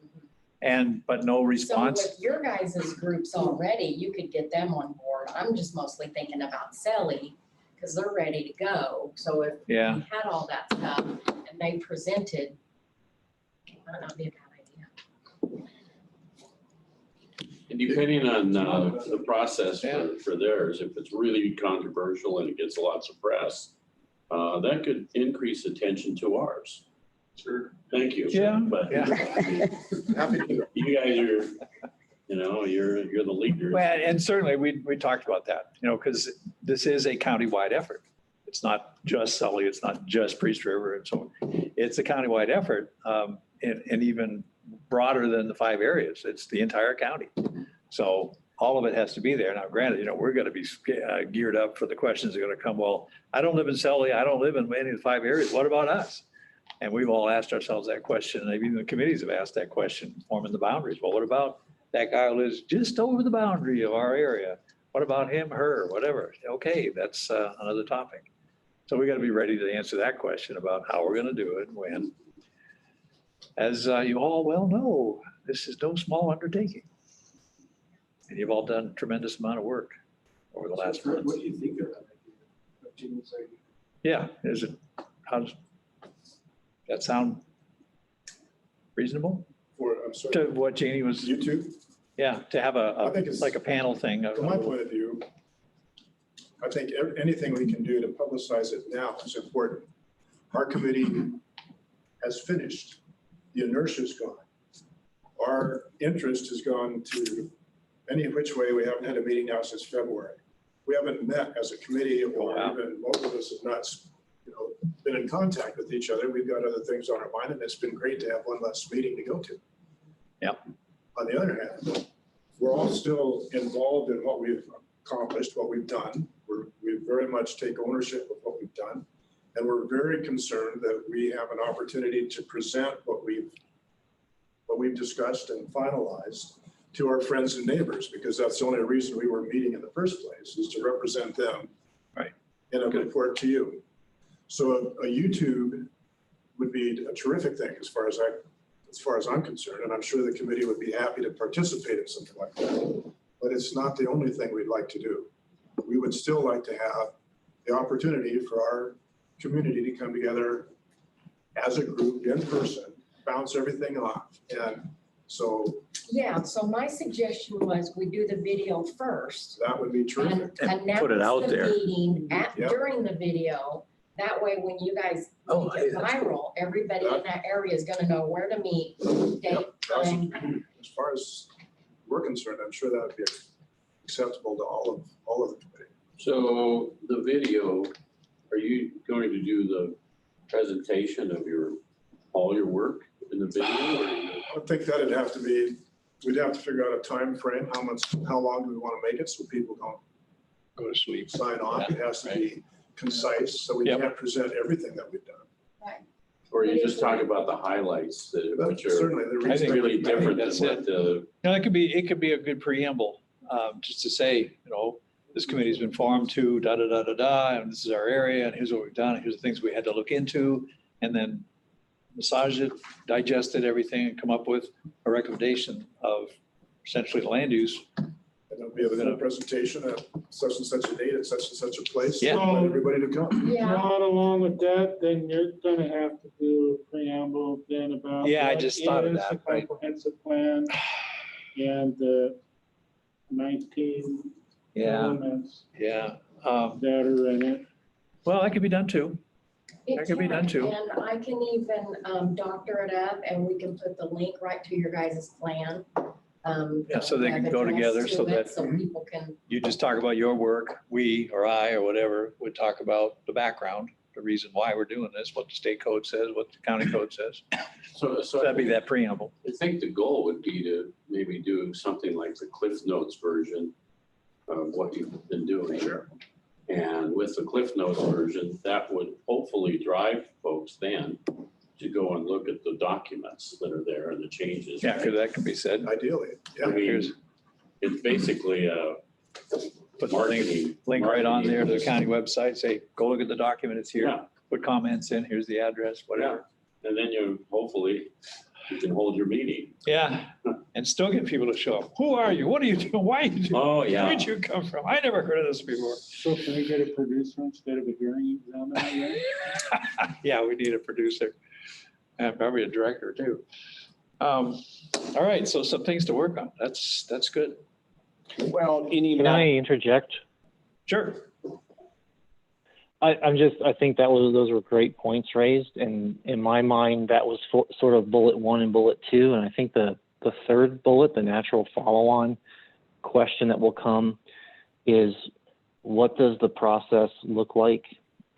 S1: But no
S3: So
S1: response.
S3: with your guys' groups already, you could get them on board. I'm just mostly thinking about Selly because they're ready to go. So if we
S1: Yeah.
S3: had all that stuff and they presented, it might not be a bad idea.
S8: And depending on the process
S1: Yeah.
S8: for theirs, if it's really controversial and it gets lots of press, that could increase attention to ours.
S2: Sure.
S8: Thank you.
S1: Yeah,
S8: But
S1: yeah.
S11: Happy to.
S8: you guys are, you're the leaders.
S1: Well, and certainly we talked about that, because this is a countywide effort. It's not just Sully, it's not just Priest River and so on. It's a countywide effort, and even broader than the 5 areas. It's the entire county. So all of it has to be there. Now, granted, we're going to be geared up for the questions that are going to come. Well, I don't live in Sully. I don't live in any of the 5 areas. What about us? And we've all asked ourselves that question. And even the committees have asked that question, forming the boundaries. Well, what about that guy who lives just over the boundary of our area? What about him, her, whatever? Okay, that's another topic. So we got to be ready to answer that question about how we're going to do it and when. As you all well know, this is no small undertaking. And you've all done a tremendous amount of work over the last
S9: Fred,
S1: month.
S9: what do you think of that idea? Of Jeannie's idea?
S1: Yeah, how does that sound reasonable
S11: I'm sorry,
S1: to what Jeannie was,
S11: YouTube,
S1: yeah, to have
S11: I think it's-
S1: like a panel thing?
S11: from my point of view, I think anything we can do to publicize it now is important. Our committee has finished. The inertia's gone. Our interest has gone to any which way. We haven't had a meeting now since February. We haven't met as a committee, or
S1: wow.
S11: even most of us have not, been in contact with each other. We've got other things on our mind, and it's been great to have one less meeting to go to.
S1: Yep.
S11: On the other hand, we're all still involved in what we've accomplished, what we've done. We very much take ownership of what we've done. And we're very concerned that we have an opportunity to present what we've discussed and finalized to our friends and neighbors, because that's the only reason we were meeting in the first place, is to represent them.
S1: Right.
S11: In a report to you. So a YouTube would be a terrific thing as far as I'm concerned, and I'm sure the committee would be happy to participate in something like that. But it's not the only thing we'd like to do. We would still like to have the opportunity for our community to come together as a group in person, bounce everything off. And so
S3: Yeah, so my suggestion was we do the video first.
S11: that would be terrific.
S3: And
S1: put it out
S3: announce the
S1: there.
S3: meeting
S11: Yep.
S3: during the video. That way, when you guys
S1: Oh,
S3: make
S1: hey,
S3: it
S1: that's
S3: viral, everybody in that area is gonna know where to meet, date,
S11: Yep, that's-
S3: time.
S11: As far as we're concerned, I'm sure that would be acceptable to all of the committee.
S8: So the video, are you going to do the presentation of all your work in the video? Or
S11: I think that'd have to be we'd have to figure out a time frame. How long do we want to make it so people don't
S1: Go to sleep.
S11: sign off? It has to be concise, so we
S1: Yep.
S11: can't present everything that we've done.
S8: Or you just talk about the highlights, which are
S11: Certainly, the
S1: I think-
S11: reason.
S8: really different than
S1: that's
S8: what the,
S1: No, it could be a good preamble, just to say, this committee's been formed to da, da, da, da, da, and this is our area, and here's what we've done, and here's the things we had to look into, and then massage it, digest it, everything, and come up with a recommendation of essentially the land use.
S11: And there'll be a full presentation at such and such a date at such and such a place.
S1: Yeah.
S11: Invite everybody to come.
S3: Yeah,
S10: Not along with that, then you're gonna have to do a preamble then about.
S1: Yeah, I
S10: what
S1: just thought of
S10: is
S1: that,
S10: the
S1: right.
S10: Comprehensive plan and the 19 elements
S1: Yeah.
S10: that are in it.
S1: Well, that could be done too.
S3: it
S1: That could be done
S3: can,
S1: too.
S3: and I can even doctor it up and we can put the link right to your guys' plan.
S1: Yeah, so they can
S3: web
S1: go
S3: address
S1: together
S3: to
S1: so
S3: it,
S1: that-
S3: So people can,
S1: You just talk about your work, we or I or whatever would talk about the background, the reason why we're doing this, what the state code says, what the county code says.
S8: so
S1: That'd be that preamble.
S8: I think the goal would be to maybe do something like the Cliff Notes version of what you've been doing.
S11: Sure.
S8: And with the Cliff Notes version, that would hopefully drive folks then to go and look at the documents that are there and the changes.
S1: Yeah, because that can be said.
S11: Ideally,
S8: I
S11: yeah.
S8: mean,
S1: Here's,
S8: it's basically a
S1: put the link,
S8: marketing.
S1: link right on there to the
S8: marketing-
S1: county website, say, go look at the document, it's here.
S8: Yeah,
S1: Put comments in, here's the address, whatever.
S8: and then hopefully you can hold your meeting.
S1: Yeah, and still get people to show up. Who are you? What are you doing? Why are you doing?
S8: Oh, yeah.
S1: Where'd you come from? I never heard of this before.
S10: So can we get a producer instead of a hearing examiner?
S1: Yeah, we need a producer and probably a director too. All right, so some things to work on. That's good.
S5: Well,
S13: Can I interject?
S1: Sure.
S13: I think those were great points raised, and in my mind, that was sort of bullet 1 and bullet 2, and I think the third bullet, the natural follow-on question that will come is, what does the process look like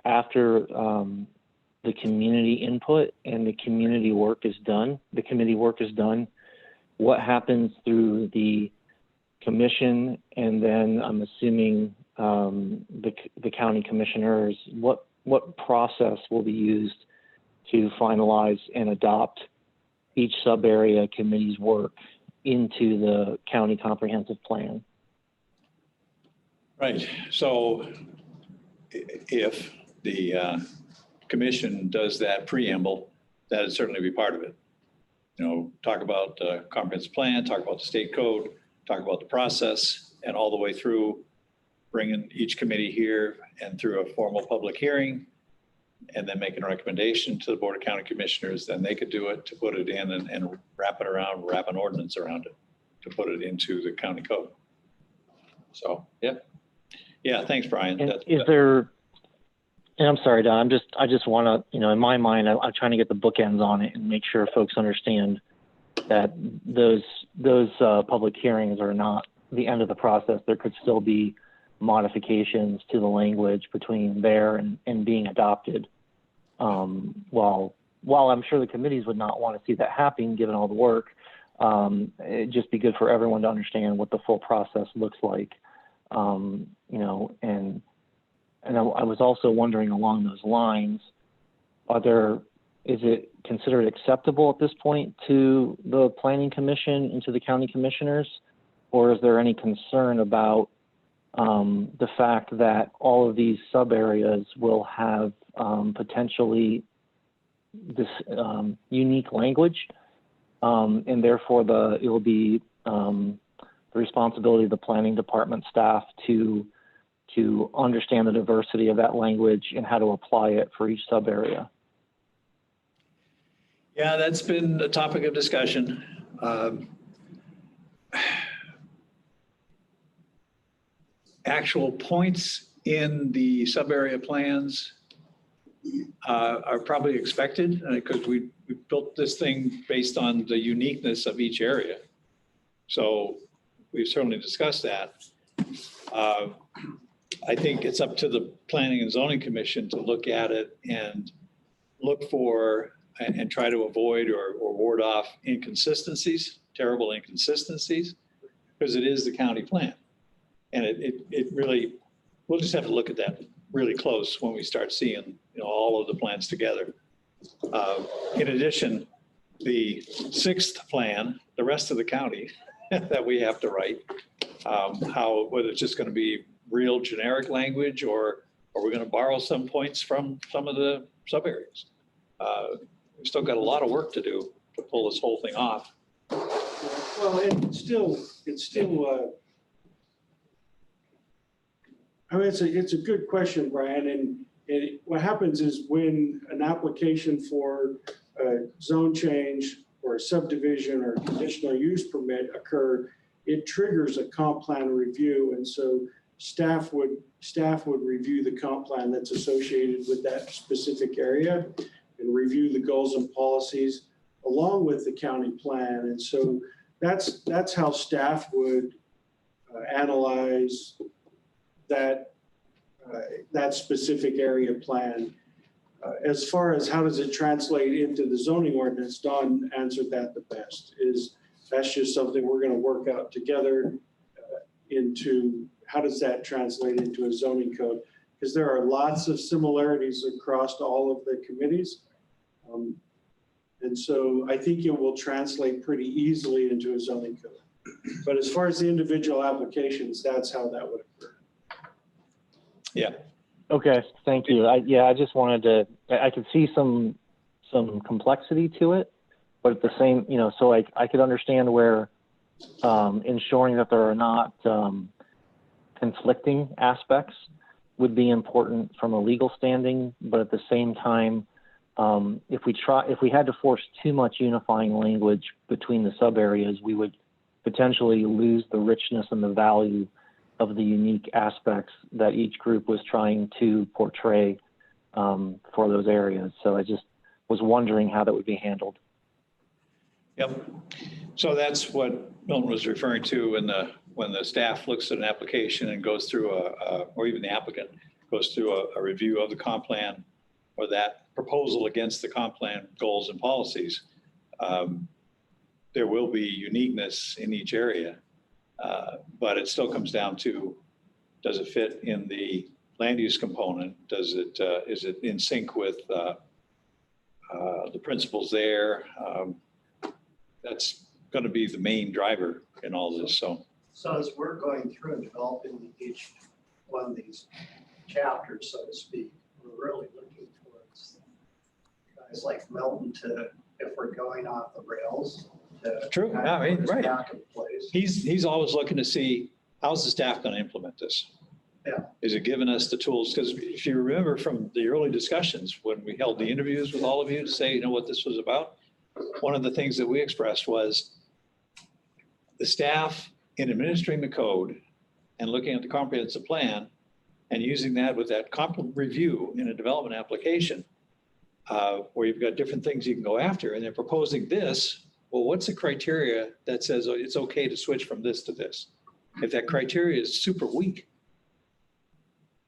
S13: after the community input and the community work is done? The committee work is done. What happens through the commission, and then I'm assuming the county commissioners, what process will be used to finalize and adopt each sub-area committee's work into the county comprehensive plan?
S1: Right, so if the commission does that preamble, that'd certainly be part of it. Talk about the comprehensive plan, talk about the state code, talk about the process, and all the way through, bringing each committee here and through a formal public hearing, and then making a recommendation to the Board of County Commissioners, then they could do it to put it in and wrap it around, wrap an ordinance around it to put it into the county code. So, yeah. Yeah, thanks, Brian.
S13: And
S1: That's-
S13: is there, and I'm sorry, Don, I just want to, in my mind, I'm trying to get the bookends on it and make sure folks understand that those public hearings are not the end of the process. There could still be modifications to the language between there and being adopted. While I'm sure the committees would not want to see that happen, given all the work, it'd just be good for everyone to understand what the full process looks like. And I was also wondering along those lines, is it considered acceptable at this point to the planning commission and to the county commissioners? Or is there any concern about the fact that all of these sub areas will have potentially this unique language, and therefore it will be the responsibility of the planning department staff to understand the diversity of that language and how to apply it for each sub area?
S1: Yeah, that's been a topic of discussion. Actual points in the sub-area plans are probably expected because we built this thing based on the uniqueness of each area. So we've certainly discussed that. I think it's up to the Planning and Zoning Commission to look at it and look for and try to avoid or ward off inconsistencies terrible inconsistencies, because it is the county plan. And it really, we'll just have to look at that really close when we start seeing, all of the plans together. In addition, the 6th plan, the rest of the county that we have to write, whether it's just going to be real generic language or we're going to borrow some points from some of the sub areas. We've still got a lot of work to do to pull this whole thing off.
S9: Well, it's still, I mean, it's a good question, Brian, and what happens is when an application for a zone change or a subdivision or conditional use permit occurred, it triggers a comp plan review, and so staff would review the comp plan that's associated with that specific area and review the goals and policies along with the county plan. And so that's how staff would analyze that specific area plan. As far as how does it translate into the zoning ordinance, Don answered that the best. That's just something we're going to work out together into how does that translate into a zoning code? Because there are lots of similarities across all of the committees. And so I think it will translate pretty easily into a zoning code. But as far as the individual applications, that's how that would occur.
S1: Yeah.
S13: Okay, thank you. I just wanted to, I could see some complexity to it, but at the same, so I could understand where ensuring that there are not conflicting aspects would be important from a legal standing, but at the same time, if we had to force too much unifying language between the sub areas, we would potentially lose the richness and the value of the unique aspects that each group was trying to portray for those areas. So I just was wondering how that would be handled.
S1: Yep. So that's what Milton was referring to when the staff looks at an application and goes through or even the applicant goes through a review of the comp plan or that proposal against the comp plan goals and policies. There will be uniqueness in each area. But it still comes down to, does it fit in the land use component? Is it in sync with the principles there? That's going to be the main driver in all this. So
S7: as we're going through and developing each one of these chapters, so to speak, we're really looking towards guys like Milton to, if we're going off the rails,
S1: true. I mean, right.
S7: back in place.
S1: He's always looking to see, how's the staff going to implement this?
S7: Yeah.
S1: Is it giving us the tools? Because if you remember from the early discussions, when we held the interviews with all of you to say, what this was about, one of the things that we expressed was the staff in administering the code and looking at the comprehensive plan and using that with that comp review in a development application where you've got different things you can go after, and they're proposing this. Well, what's the criteria that says it's okay to switch from this to this? If that criteria is super weak,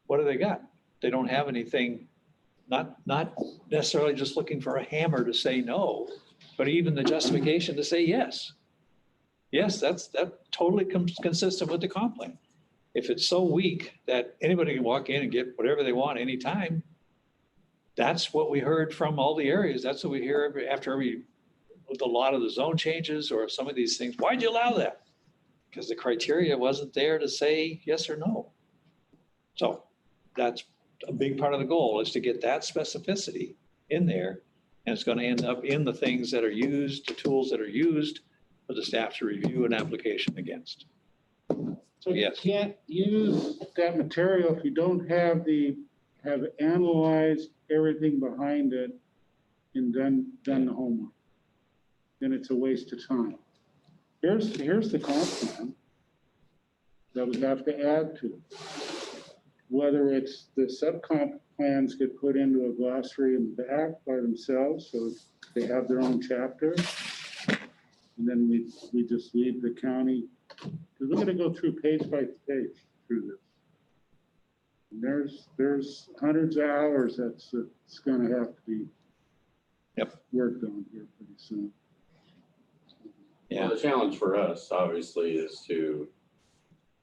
S1: what do they got? They don't have anything, not necessarily just looking for a hammer to say no, but even the justification to say yes. Yes, that totally consistent with the comp plan. If it's so weak that anybody can walk in and get whatever they want anytime, that's what we heard from all the areas. That's what we hear with a lot of the zone changes or some of these things. Why'd you allow that? Because the criteria wasn't there to say yes or no. So that's a big part of the goal, is to get that specificity in there. And it's going to end up in the things that are used, the tools that are used for the staff to review an application against.
S10: So you
S1: Yes.
S10: can't use that material if you don't have analyzed everything behind it and done the homework. Then it's a waste of time. Here's the comp plan that we have to add to. Whether it's the sub-comp plans get put into a glossary in the back by themselves, so they have their own chapter. And then we just leave the county, because we're gonna go through page by page through this. And there's hundreds of hours that's gonna have to be worked on here pretty soon.
S8: Well, the challenge for us, obviously, is to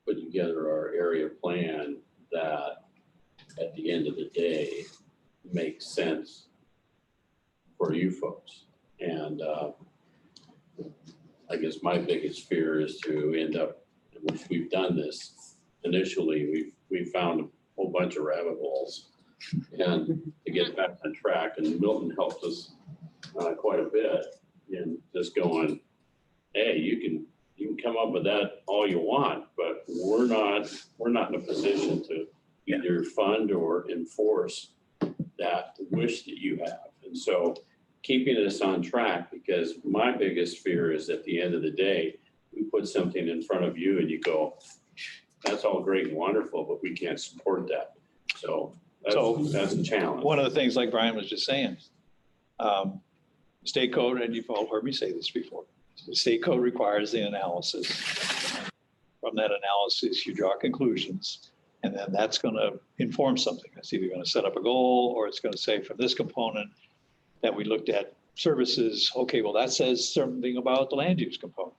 S8: put together our area plan that, at the end of the day, makes sense for you folks. And I guess my biggest fear is to end up, which we've done this initially, we've found a whole bunch of rabbit holes. And to get back on track, and Milton helped us quite a bit in just going, hey, you can come up with that all you want, but we're not in a position to either fund or enforce that wish that you have. And so keeping us on track, because my biggest fear is at the end of the day, we put something in front of you and you go, that's all great and wonderful, but we can't support that. So that's a challenge.
S1: One of the things, like Brian was just saying, state code, and you've all heard me say this before, the state code requires the analysis. From that analysis, you draw conclusions, and then that's going to inform something. It's either going to set up a goal, or it's going to say, for this component that we looked at services, okay, well, that says something about the land use component.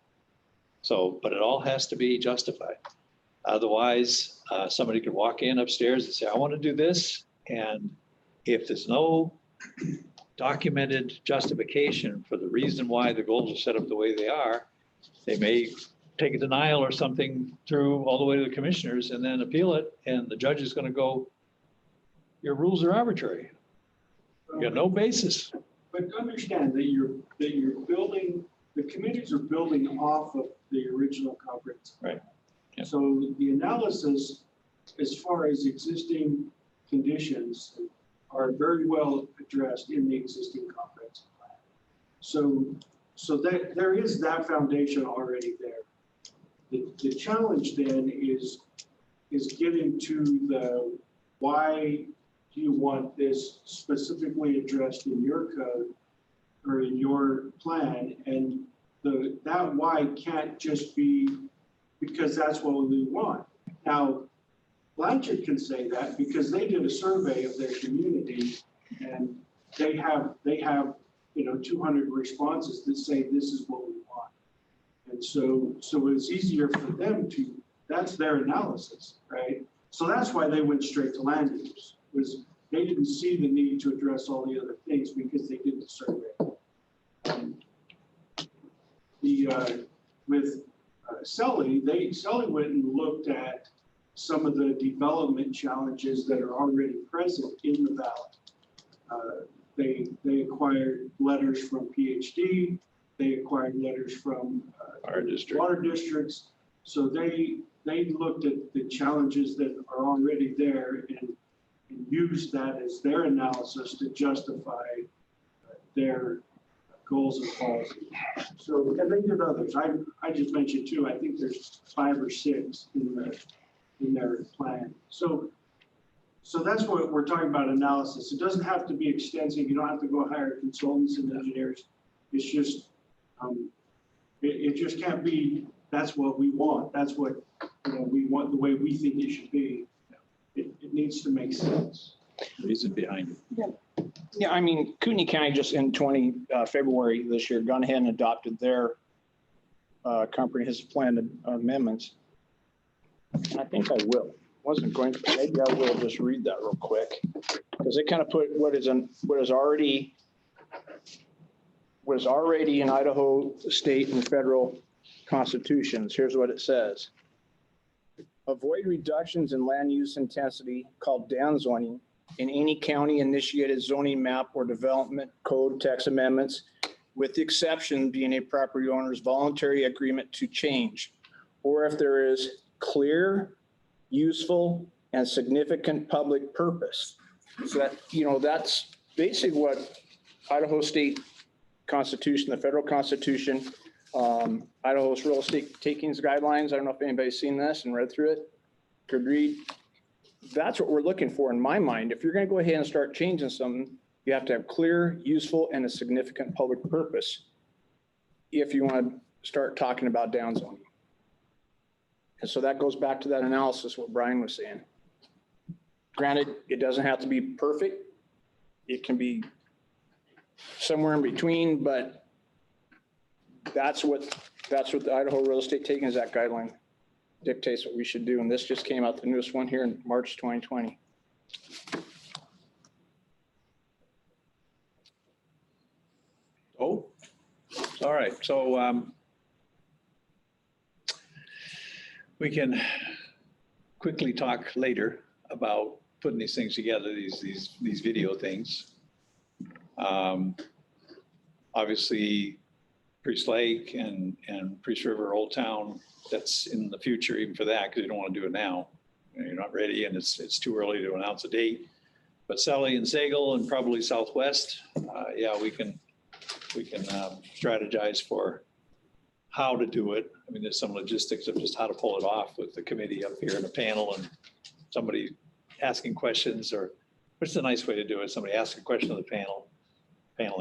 S1: So, but it all has to be justified. Otherwise, somebody could walk in upstairs and say, I want to do this. And if there's no documented justification for the reason why the goals are set up the way they are, they may take a denial or something through all the way to the commissioners and then appeal it. And the judge is going to go, your rules are arbitrary. You got no basis.
S9: But understand that you're building, the committees are building off of the original comprehensive.
S1: Right. Yeah.
S9: So the analysis, as far as existing conditions, are very well addressed in the existing comprehensive plan. So that there is that foundation already there. The challenge then is getting to the why do you want this specifically addressed in your code or in your plan, and that why can't just be because that's what we want. Now, Blanchard can say that because they did a survey of their community, and they have 200 responses that say this is what we want. And so it's easier for them to, that's their analysis, right? So that's why they went straight to land use, was they didn't see the need to address all the other things because they did the survey. With Selly went and looked at some of the development challenges that are already present in the valley. They acquired letters from PhD, they acquired letters from water districts. So they looked at the challenges that are already there and used that as their analysis to justify their goals and policies. So, and they did others. I just mentioned two. I think there's 5 or 6 in their plan. So that's what we're talking about, analysis. It doesn't have to be extensive. You don't have to go hire consultants and engineers. It's just, it just can't be, that's what we want. That's what we want, the way we think it should be. It needs to make sense.
S1: Reason behind it.
S5: Yeah, I mean, Kootenai County just in February this year gone ahead and adopted their comprehensive plan amendments. And I think I will. Wasn't going to, but maybe I will just read that real quick, because they kind of put what is already in Idaho state and federal constitutions. Here's what it says. Avoid reductions in land use intensity called downzoning in any county initiated zoning map or development code text amendments, with the exception being a property owner's voluntary agreement to change, or if there is clear, useful, and significant public purpose. So that, that's basically what Idaho State Constitution, the federal constitution, Idaho's real estate takings guidelines. I don't know if anybody's seen this and read through it. Could read. That's what we're looking for in my mind. If you're going to go ahead and start changing something, you have to have clear, useful, and a significant public purpose if you want to start talking about downzoning. And so that goes back to that analysis, what Brian was saying. Granted, it doesn't have to be perfect. It can be somewhere in between, but that's what That's what the Idaho Real Estate Takings Act guideline dictates what we should do. And this just came out, the newest one here in March 2020.
S1: Oh, all right. So we can quickly talk later about putting these things together, these video things. Obviously, Priest Lake and Priest River, Old Town, that's in the future even for that, because you don't want to do it now. You're not ready and it's too early to announce a date. But Sally and Sagal and probably Southwest, yeah, we can strategize for how to do it. I mean, there's some logistics of just how to pull it off with the committee up here in a panel and somebody asking questions, or what's the nice way to do it? Somebody asks a question of the panel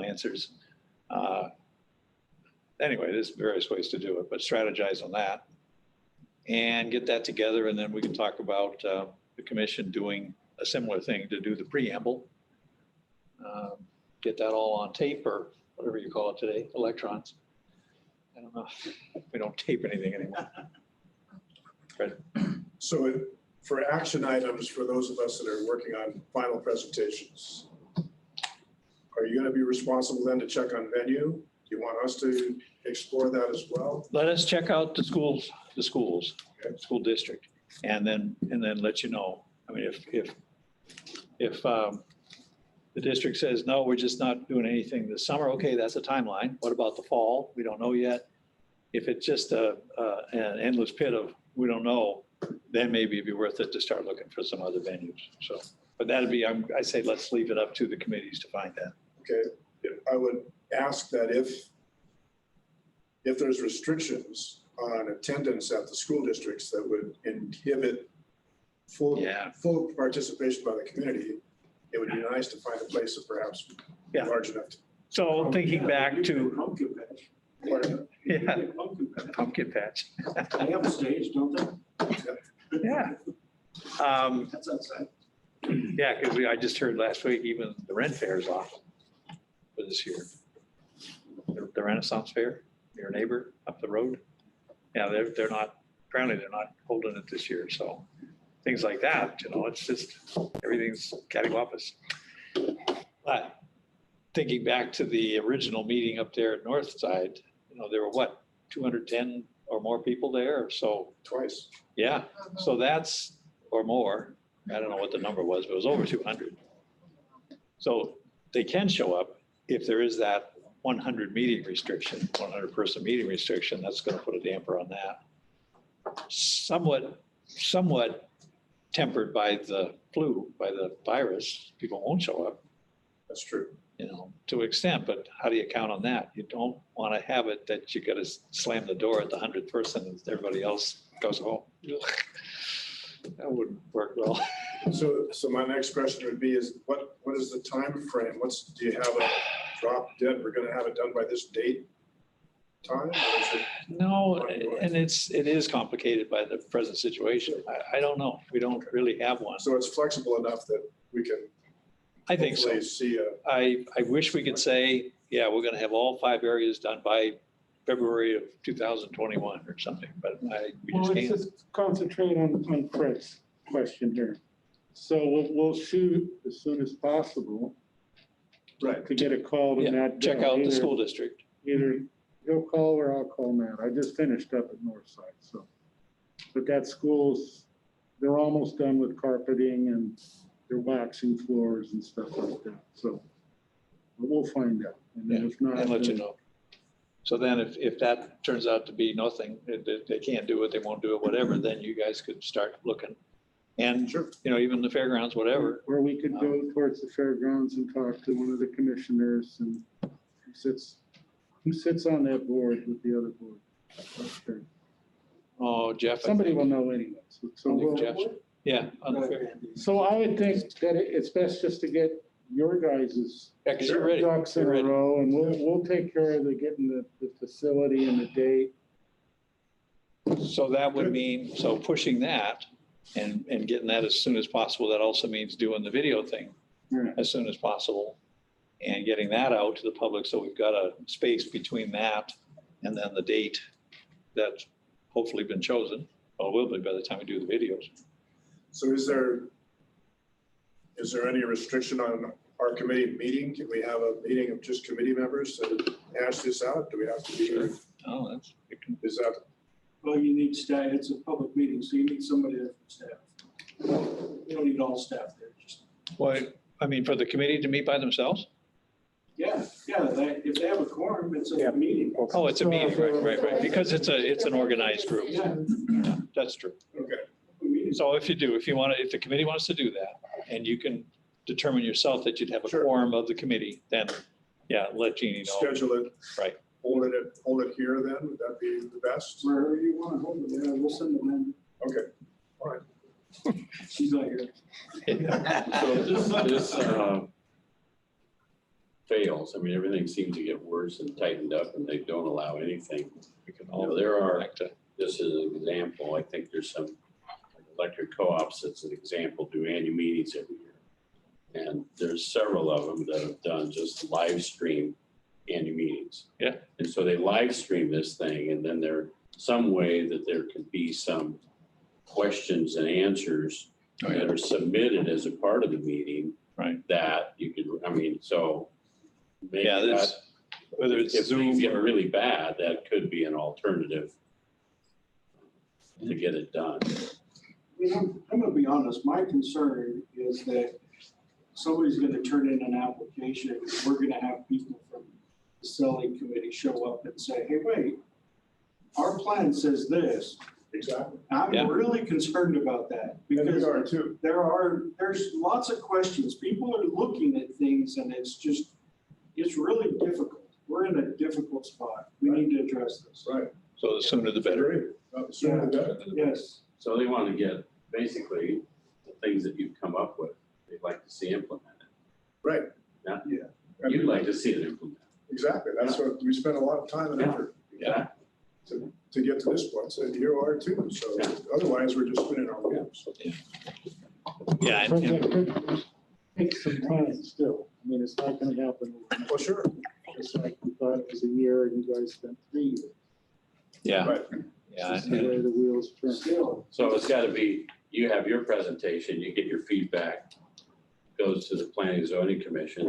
S1: answers. Anyway, there's various ways to do it, but strategize on that and get that together. And then we can talk about the commission doing a similar thing to do the preamble. Get that all on tape or whatever you call it today, electrons. I don't know. We don't tape anything anymore. But
S11: So for action items, for those of us that are working on final presentations, are you going to be responsible then to check on venue? Do you want us to explore that as well?
S1: let us check out the school district, and then let you know. I mean, if the district says, no, we're just not doing anything this summer, okay, that's a timeline. What about the fall? We don't know yet. If it's just an endless pit of, we don't know, then maybe it'd be worth it to start looking for some other venues. So, but that'd be, I say, let's leave it up to the committees to find that.
S11: Okay, I would ask that if there's restrictions on attendance at the school districts that would inhibit full participation by the community, it would be nice to find a place that perhaps large enough.
S1: So thinking back to,
S9: Pumpkin patch.
S11: Pardon?
S1: yeah,
S9: Pumpkin patch.
S1: pumpkin patch.
S9: They have a stage, don't they?
S1: Yeah.
S9: That's outside.
S1: Yeah, because I just heard last week, even the Ren Fair's off for this year. The Renaissance Fair, your neighbor up the road. Yeah, they're not, apparently they're not holding it this year. So things like that, it's just, everything's cattywampus. But thinking back to the original meeting up there at Northside, there were what, 210 or more people there? So
S11: Twice.
S1: yeah, so that's, or more, I don't know what the number was, but it was over 200. So they can show up if there is that 100 meeting restriction, 100 person meeting restriction, that's going to put a damper on that. Somewhat tempered by the flu, by the virus, people won't show up.
S11: That's true.
S1: To an extent, but how do you count on that? You don't want to have it that you got to slam the door at the 100th person and everybody else goes home. That wouldn't work well.
S11: So my next question would be is what is the time frame? Do you have a drop dead? We're going to have it done by this date time? Or is it
S1: No,
S11: ongoing?
S1: and it is complicated by the present situation. I don't know. We don't really have one.
S11: So it's flexible enough that we can
S1: I think so.
S11: hopefully see
S1: I wish we could say, yeah, we're going to have all 5 areas done by February of 2021 or something, but we
S10: Well,
S1: just
S10: let's
S1: can't.
S10: just concentrate on Fred's question here. So we'll shoot as soon as possible
S11: right.
S10: to get a call to
S1: Yeah,
S10: Matt.
S1: check
S10: Dell.
S1: out the
S10: Either-
S1: school district.
S10: Either he'll call or I'll call Matt. I just finished up at Northside, so. But that school's, they're almost done with carpeting and they're waxing floors and stuff like that, so. But we'll find out. And then if not,
S1: And let you
S10: then-
S1: know. So then if that turns out to be nothing, they can't do it, they won't do it, whatever, then you guys could start looking. And,
S11: Sure.
S1: even the fairgrounds, whatever.
S10: Or we could go towards the fairgrounds and talk to one of the commissioners and who sits on that board with the other board? Okay.
S1: Oh, Jeff. I
S10: Somebody
S1: think.
S10: will know anyway. So
S1: I think
S10: we'll-
S1: Jeff. Yeah. on the fair.
S10: So I would think that it's best just to get your guys's
S1: Yeah, 'cause you're ready.
S10: ducks in
S1: You're
S10: a
S1: ready.
S10: row and we'll take care of getting the facility and the date.
S1: So that would mean, so pushing that and getting that as soon as possible, that also means doing the video thing
S10: Right.
S1: as soon as possible and getting that out to the public. So we've got a space between that and then the date that's hopefully been chosen, or will be by the time we do the videos.
S11: So is there any restriction on our committee meeting? Can we have a meeting of just committee members to hash this out? Do we have to be,
S1: Oh, that's,
S11: is that,
S9: Well, you need staff, it's a public meeting, so you need somebody there for staff. You don't need all staff there, just,
S1: well, I mean, for the committee to meet by themselves?
S9: if they have a quorum, it's a meeting.
S1: Oh, it's a meeting, right, because it's an organized group.
S9: Yeah.
S1: Yeah, that's true.
S11: okay,
S1: So if the committee wants to do that, and you can determine yourself that you'd have a
S11: Sure.
S1: quorum of the committee, then, yeah, let Jeannie know.
S11: schedule it?
S1: Right.
S11: Hold it here then? Would that be the best?
S9: Wherever you want to hold it, yeah, we'll send them in.
S11: Okay, all right.
S9: She's not here.
S8: So if this fails, I mean, everything seems to get worse and tightened up and they don't allow anything.
S1: We can
S8: You
S1: all
S8: know, there are,
S1: back to-
S8: this is an example, I think there's some electric co-ops that's an example, do annual meetings every year. And there's several of them that have done just live stream annual meetings.
S1: Yeah.
S8: And so they live stream this thing and then there some way that there can be some questions and answers
S1: Oh, yeah.
S8: that are submitted as a part of the meeting.
S1: Right.
S8: That you could, I mean, so. maybe
S1: Yeah,
S8: that-
S1: that's, whether it's
S8: if
S1: Zoom
S8: things get
S1: or,
S8: really bad, that could be an alternative to get it done.
S9: I mean, I'm gonna be honest, my concern is that somebody's gonna turn in an application, and we're gonna have people from the selling committee show up and say, hey, wait, our plan says this.
S11: Exactly.
S9: I'm
S1: Yeah.
S9: really concerned about that
S11: And we
S9: because
S11: are too.
S9: there's lots of questions. People are looking at things and it's really difficult. We're in a difficult spot. We need to address this.
S11: Right.
S1: so the sooner the better.
S11: Agree. The sooner the better.
S9: Yes.
S8: So they want to get basically the things that you've come up with, they'd like to see implemented.
S11: Right.
S8: Yeah.
S11: Yeah.
S8: You'd like to see it implemented.
S11: Exactly. That's what, we spent a lot of time and effort
S8: Yeah.
S11: to get to this point. So here are too. So otherwise, we're just spinning our wheels.
S1: Yeah,
S10: But
S1: and-
S10: that could take some time still. I mean, it's not gonna happen overnight.
S11: Well, sure.
S10: It's like we thought it was a year and you guys spent 3 years.
S1: yeah,
S11: Right.
S1: yeah.
S10: It's the way the wheels turn.
S9: Still,
S8: So it's got to be, you have your presentation, you get your feedback, goes to the planning and zoning commission,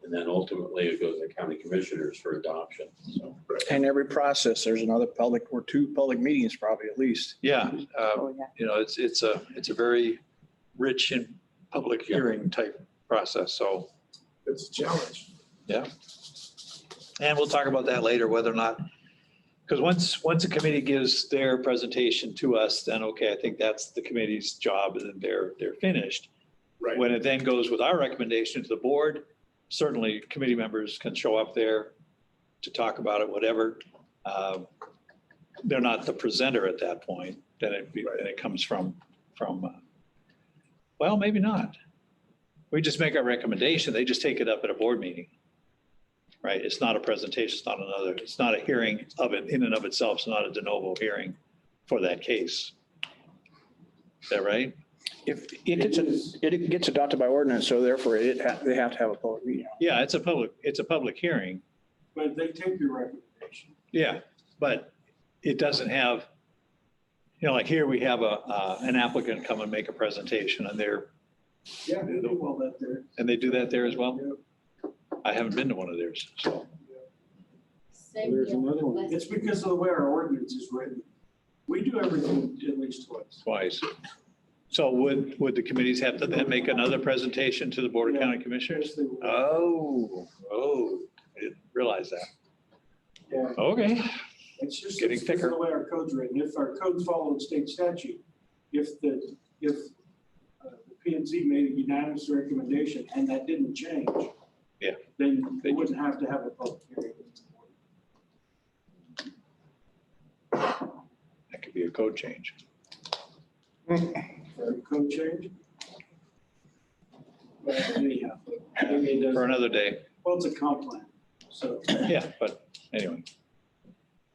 S8: and then ultimately it goes to the county commissioners for adoption. So
S5: And every process, there's another public or 2 public meetings probably at least.
S1: Yeah,
S6: Oh, yeah.
S1: you know, it's a very rich and public hearing type process, so.
S11: It's a challenge.
S1: And we'll talk about that later, whether or not, because once a committee gives their presentation to us, then, okay, I think that's the committee's job and then they're finished.
S11: Right.
S1: When it then goes with our recommendation to the board, certainly committee members can show up there to talk about it, whatever. They're not the presenter at that point, then it comes from, well, maybe not. We just make our recommendation, they just take it up at a board meeting. Right, it's not a presentation, it's not a hearing of it in and of itself, it's not a de novo hearing for that case. Is that right?
S5: If it gets adopted by ordinance, so therefore they have to have a public meeting.
S1: Yeah, it's a public hearing,
S9: but they take your recommendation.
S1: yeah, but it doesn't have, you know, like here we have an applicant come and make a presentation and
S9: Yeah, they do all that there.
S1: and they do that there as well? I haven't been to one of theirs, so.
S3: Same
S10: There's
S3: deal.
S10: another one.
S9: It's because of the way our ordinance is written. We do everything at least twice.
S1: Twice. So would the committees have to then make another presentation to the Board of County Commissioners?
S9: Yes, they will.
S1: Oh, I didn't realize that.
S9: Yeah,
S1: Okay,
S9: it's just
S1: Getting
S9: it's because of
S1: thicker.
S9: the way our code's written. If our code followed state statute, if the P and Z made a unanimous recommendation and that didn't change.
S1: Yeah.
S9: Then they wouldn't have to have a public hearing.
S1: that could be a code change.
S9: For a code change. But anyhow, I mean,
S1: For another day.
S9: well, it's a comp plan, so.
S1: Yeah, but anyway.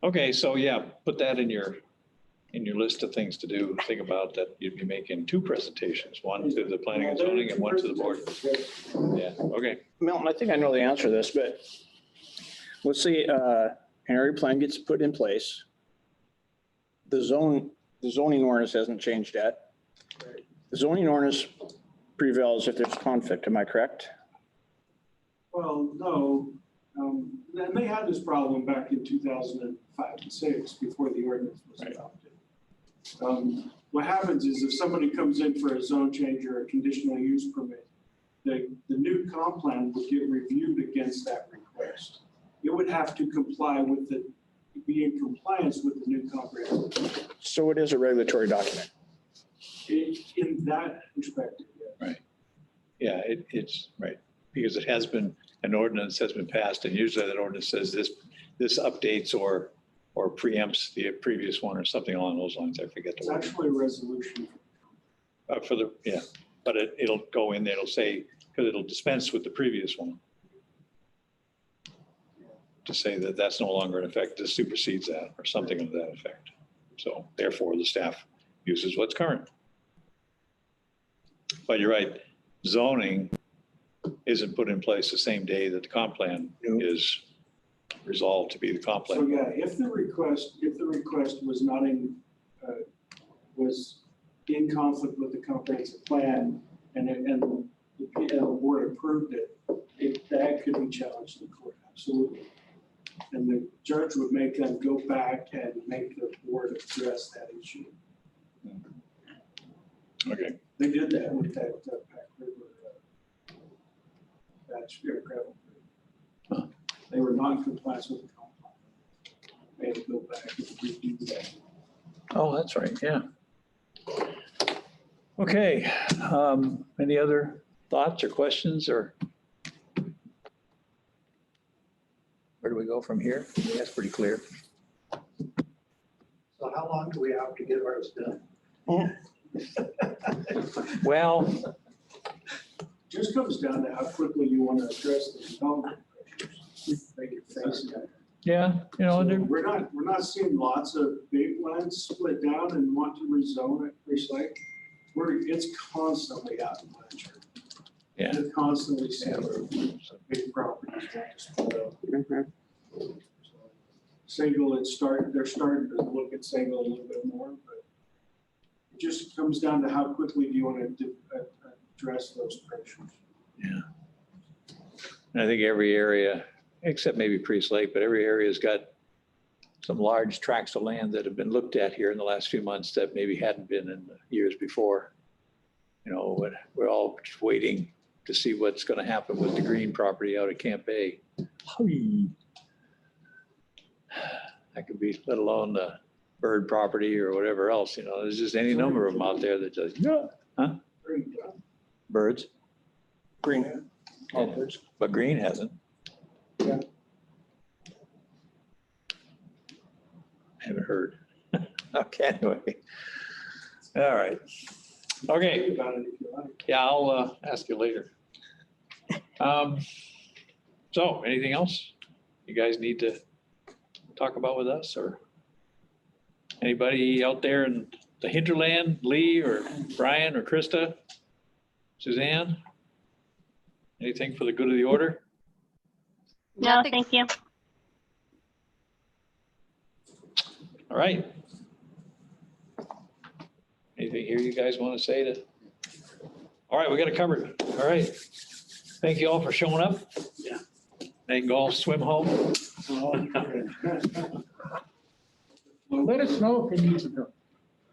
S1: Okay, so yeah, put that in your list of things to do. Think about that you'd be making 2 presentations, one to the planning and zoning and one to the board. Yeah, okay.
S5: Milton, I think I know the answer to this, but let's say an area plan gets put in place. the zoning ordinance hasn't changed yet. The zoning ordinance prevails if there's conflict, am I correct?
S9: Well, no, and they had this problem back in 2005 and 6, before the ordinance was adopted. What happens is if somebody comes in for a zone change or a conditional use permit, the new comp plan would get reviewed against that request. It would have to comply with be in compliance with the new comprehensive plan.
S5: So it is a regulatory document.
S9: In that perspective, yes.
S1: Yeah, it's right, because it has been, an ordinance has been passed, and usually that ordinance says this updates or preempts the previous one or something along those lines. I forget the
S9: It's
S1: word.
S9: actually a resolution.
S1: But it'll go in there, it'll say, because it'll dispense with the previous one. To say that that's no longer in effect, this supersedes that or something of that effect. So therefore, the staff uses what's current. But you're right, zoning isn't put in place the same day that the comp plan is resolved to be the comp
S9: So
S1: plan.
S9: yeah, if the request was not was in conflict with the comprehensive plan and the board approved it, that could be challenged in court, absolutely. And the judge would make them go back and make the board address that issue.
S1: Okay,
S9: They did that with that Pack River, batch gravel. They were non-compliant with the comp plan. They had to go back and redo that.
S1: oh, that's right, yeah. Okay, any other thoughts or questions, or where do we go from here? That's pretty clear.
S7: So how long do we have to get ours done?
S1: Well,
S9: Just comes down to how quickly you want to address the development pressures. Make it fast.
S1: yeah, you know,
S9: So
S1: and
S9: We're not seeing lots of big lands split down and want to rezone it, recycle. It's constantly out in Blanchard.
S1: Yeah.
S9: They're constantly seeing big properties want to split up. Single, they're starting to look at single a little bit more, but it just comes down to how quickly do you want to address those pressures.
S1: yeah. And I think every area, except maybe Priest Lake, but every area's got some large tracts of land that have been looked at here in the last few months that maybe hadn't been in the years before. You know, we're all just waiting to see what's going to happen with the green property out at Camp Bay. That could be, let alone the bird property or whatever else, you know, there's just any number of them out there that just, birds.
S5: Green.
S1: All birds. But green hasn't.
S5: Yeah.
S1: Haven't heard. Okay, anyway. All right. Okay.
S9: Think about it if you like.
S1: Yeah, I'll ask you later. So anything else you guys need to talk about with us, or anybody out there in the hinterland, Lee or Brian or Krista, Suzanne? Anything for the good of the order?
S4: No,
S14: thank you.
S1: All right. Anything here you guys want to say to? All right, we got it covered. All right. Thank you all for showing up.
S9: Yeah.
S1: And go swim home.
S10: Let us know if you need some help.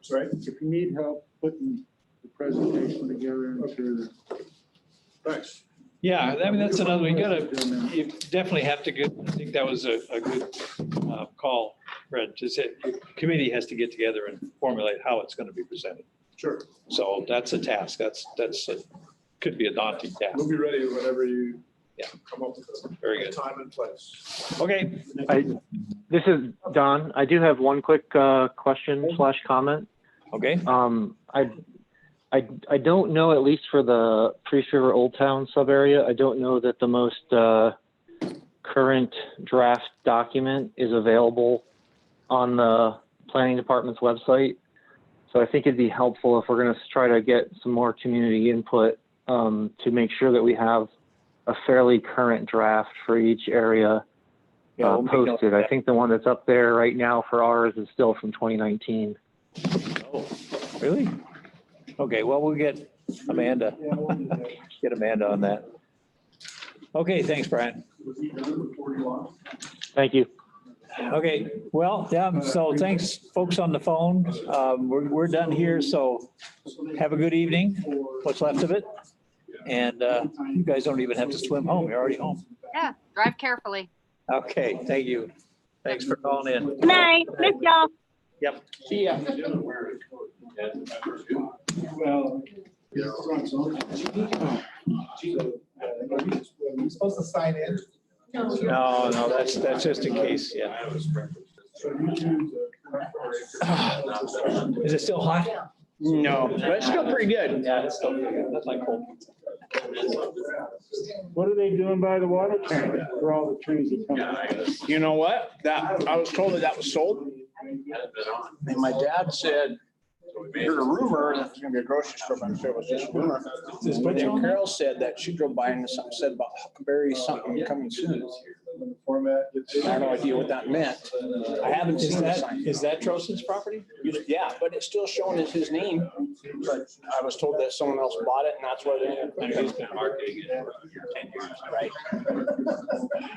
S11: Sorry?
S10: If you need help putting the presentation together, I'm sure that.
S11: Thanks.
S1: Yeah, I mean, that's another, you definitely have to get, I think that was a good call, Fred, to say, the committee has to get together and formulate how it's going to be presented.
S11: Sure.
S1: So that's a task. Could be a daunting task.
S11: We'll be ready whenever you
S1: Yeah.
S11: come up with
S1: Very
S11: a
S1: good.
S11: time and place.
S1: Okay.
S13: This is Don. I do have one quick question / comment.
S1: Okay.
S13: I don't know, at least for the Priest River Old Town sub area, I don't know that the most current draft document is available on the planning department's website. So I think it'd be helpful if we're going to try to get some more community input to make sure that we have a fairly current draft for each area.
S1: Yeah, we'll make note of
S13: posted. I
S1: that.
S13: think the one that's up there right now for ours is still from 2019.
S1: Oh, really? Okay, well, we'll get Amanda, on that. Okay, thanks, Brian.
S13: Thank you.
S1: Okay, well, yeah, so thanks, folks on the phone. We're done here, so have a good evening, what's left of it. And you guys don't even have to swim home, you're already home.
S4: Yeah, drive carefully.
S1: Okay, thank you. Thanks for calling in.
S14: Good night. Miss y'all.
S1: Yep.
S5: See ya.
S9: Well.
S12: You're supposed to sign in.
S1: No, that's just in case, yeah. Is it still hot?
S5: No, but it's still pretty good.
S1: Yeah, it's still pretty good. That's like cold pizza.
S10: What are they doing by the water tank for all the trees that come?
S5: You know what? That, I was told that was sold. And my dad said, heard a rumor that there's gonna be a grocery store, but I'm sure it was just a rumor. But then Carol said that she drove by and something said about Huckleberry something coming soon. I have no idea what that meant. I haven't
S1: Is
S5: seen the sign.
S1: that Troson's property?
S5: Yeah, but it's still showing as his name. But I was told that someone else bought it and that's why they.
S8: And he's been marketing it for 10 years.
S5: Right.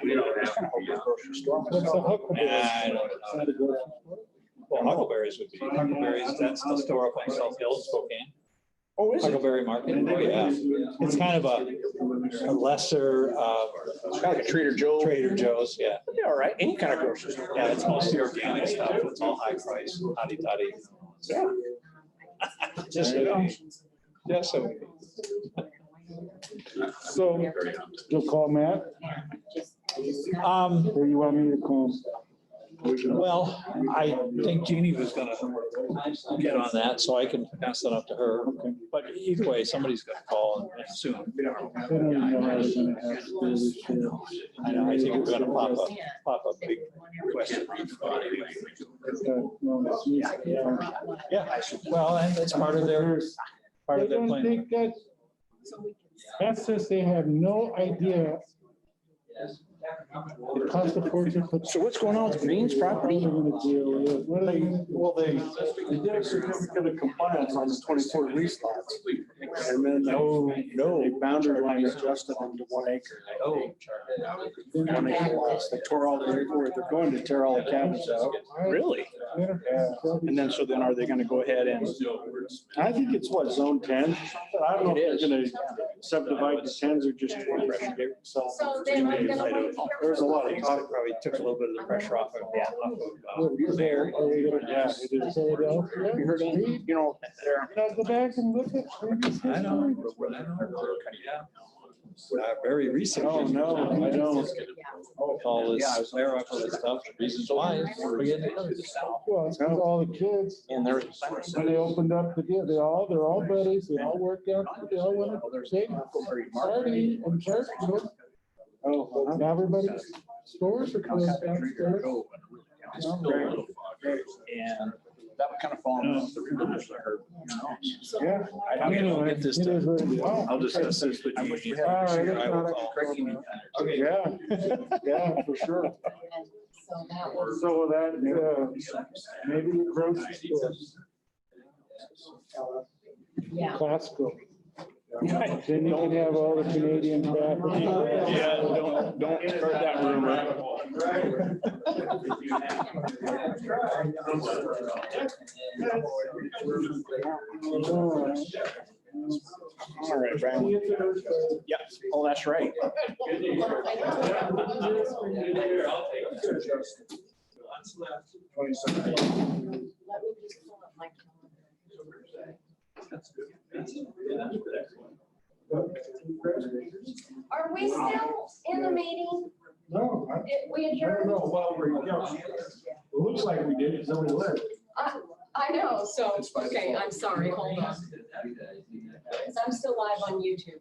S8: We don't have.
S5: Grocery store.
S10: What's a Huckleberry?
S1: I don't know. Well, Huckleberry's would be, Huckleberry's, that's the store up on South Hill in Spokane.
S5: Oh, is it?
S1: Huckleberry Market, oh yeah. It's kind of a lesser,
S5: It's kind of like a Trader Joe's.
S1: Trader Joe's, yeah.
S5: Yeah, all right. Any kind of grocery store.
S1: Yeah, it's mostly organic stuff. It's all high price, hotty toddy.
S5: Yeah.
S1: Just, you know, just so.
S10: So you'll call Matt or you want me to call him?
S1: Well, I think Jeannie was gonna get on that, so I can pass that up to her. But either way, somebody's gonna call and soon.
S10: I don't know how we're gonna have to do this year.
S1: I know, I think we're gonna pop up big question. Yeah, well, and it's part of their
S10: I don't
S1: plan.
S10: think that says they have no idea. The cost of fortune.
S5: So what's going on with Green's property?
S10: What are they?
S9: Well, they did a certificate of compliance on the 24 lease lots. And then they boundary line adjusted them to 1 acre.
S1: Oh.
S9: 1 acre lots. They tore all they're going to tear all the cabins out.
S5: Really?
S9: Yeah.
S5: And then, so then are they gonna go ahead and?
S9: I think it's what, zone 10? I don't know if they're gonna subdivide the 10s or just 20. So
S3: So then we're gonna.
S9: there's a lot of talk.
S1: Probably took a little bit of the pressure off of there.
S9: Yeah, it is.
S5: Have you heard any, you know, there,
S10: Now go back and look at previous
S1: I know,
S10: history.
S1: yeah. Very recent.
S9: Oh, no, I don't.
S1: All this flare up of this stuff, reasons why. We're getting it.
S10: Well, it's 'cause all the kids,
S5: and there's.
S10: when they opened up the deal, they're all buddies, they all worked out, they all went to the same party and church. Oh, now everybody's stores are closed downstairs.
S5: And that would kind of fall in with the rumors I heard.
S10: Yeah.
S1: I'll get this
S10: It
S1: done.
S10: is what it is.
S1: I'll discuss this with you.
S10: All right,
S1: I will call.
S10: Yeah, yeah, for sure.
S3: So that was.
S10: So that, maybe the grocery stores.
S3: Yeah.
S10: Costco. Then you can have all the Canadian crap.
S5: Yeah, don't start that rumor. All right, Brian. Yep. Oh, that's right.
S3: Let me just pull up my Are we still in the meeting?
S9: No,
S3: We
S9: I don't
S3: adjourned?
S9: know. Well, it looks like we did, because then we left.
S3: I know, so, okay, I'm sorry, hold on. 'Cause I'm still live on YouTube.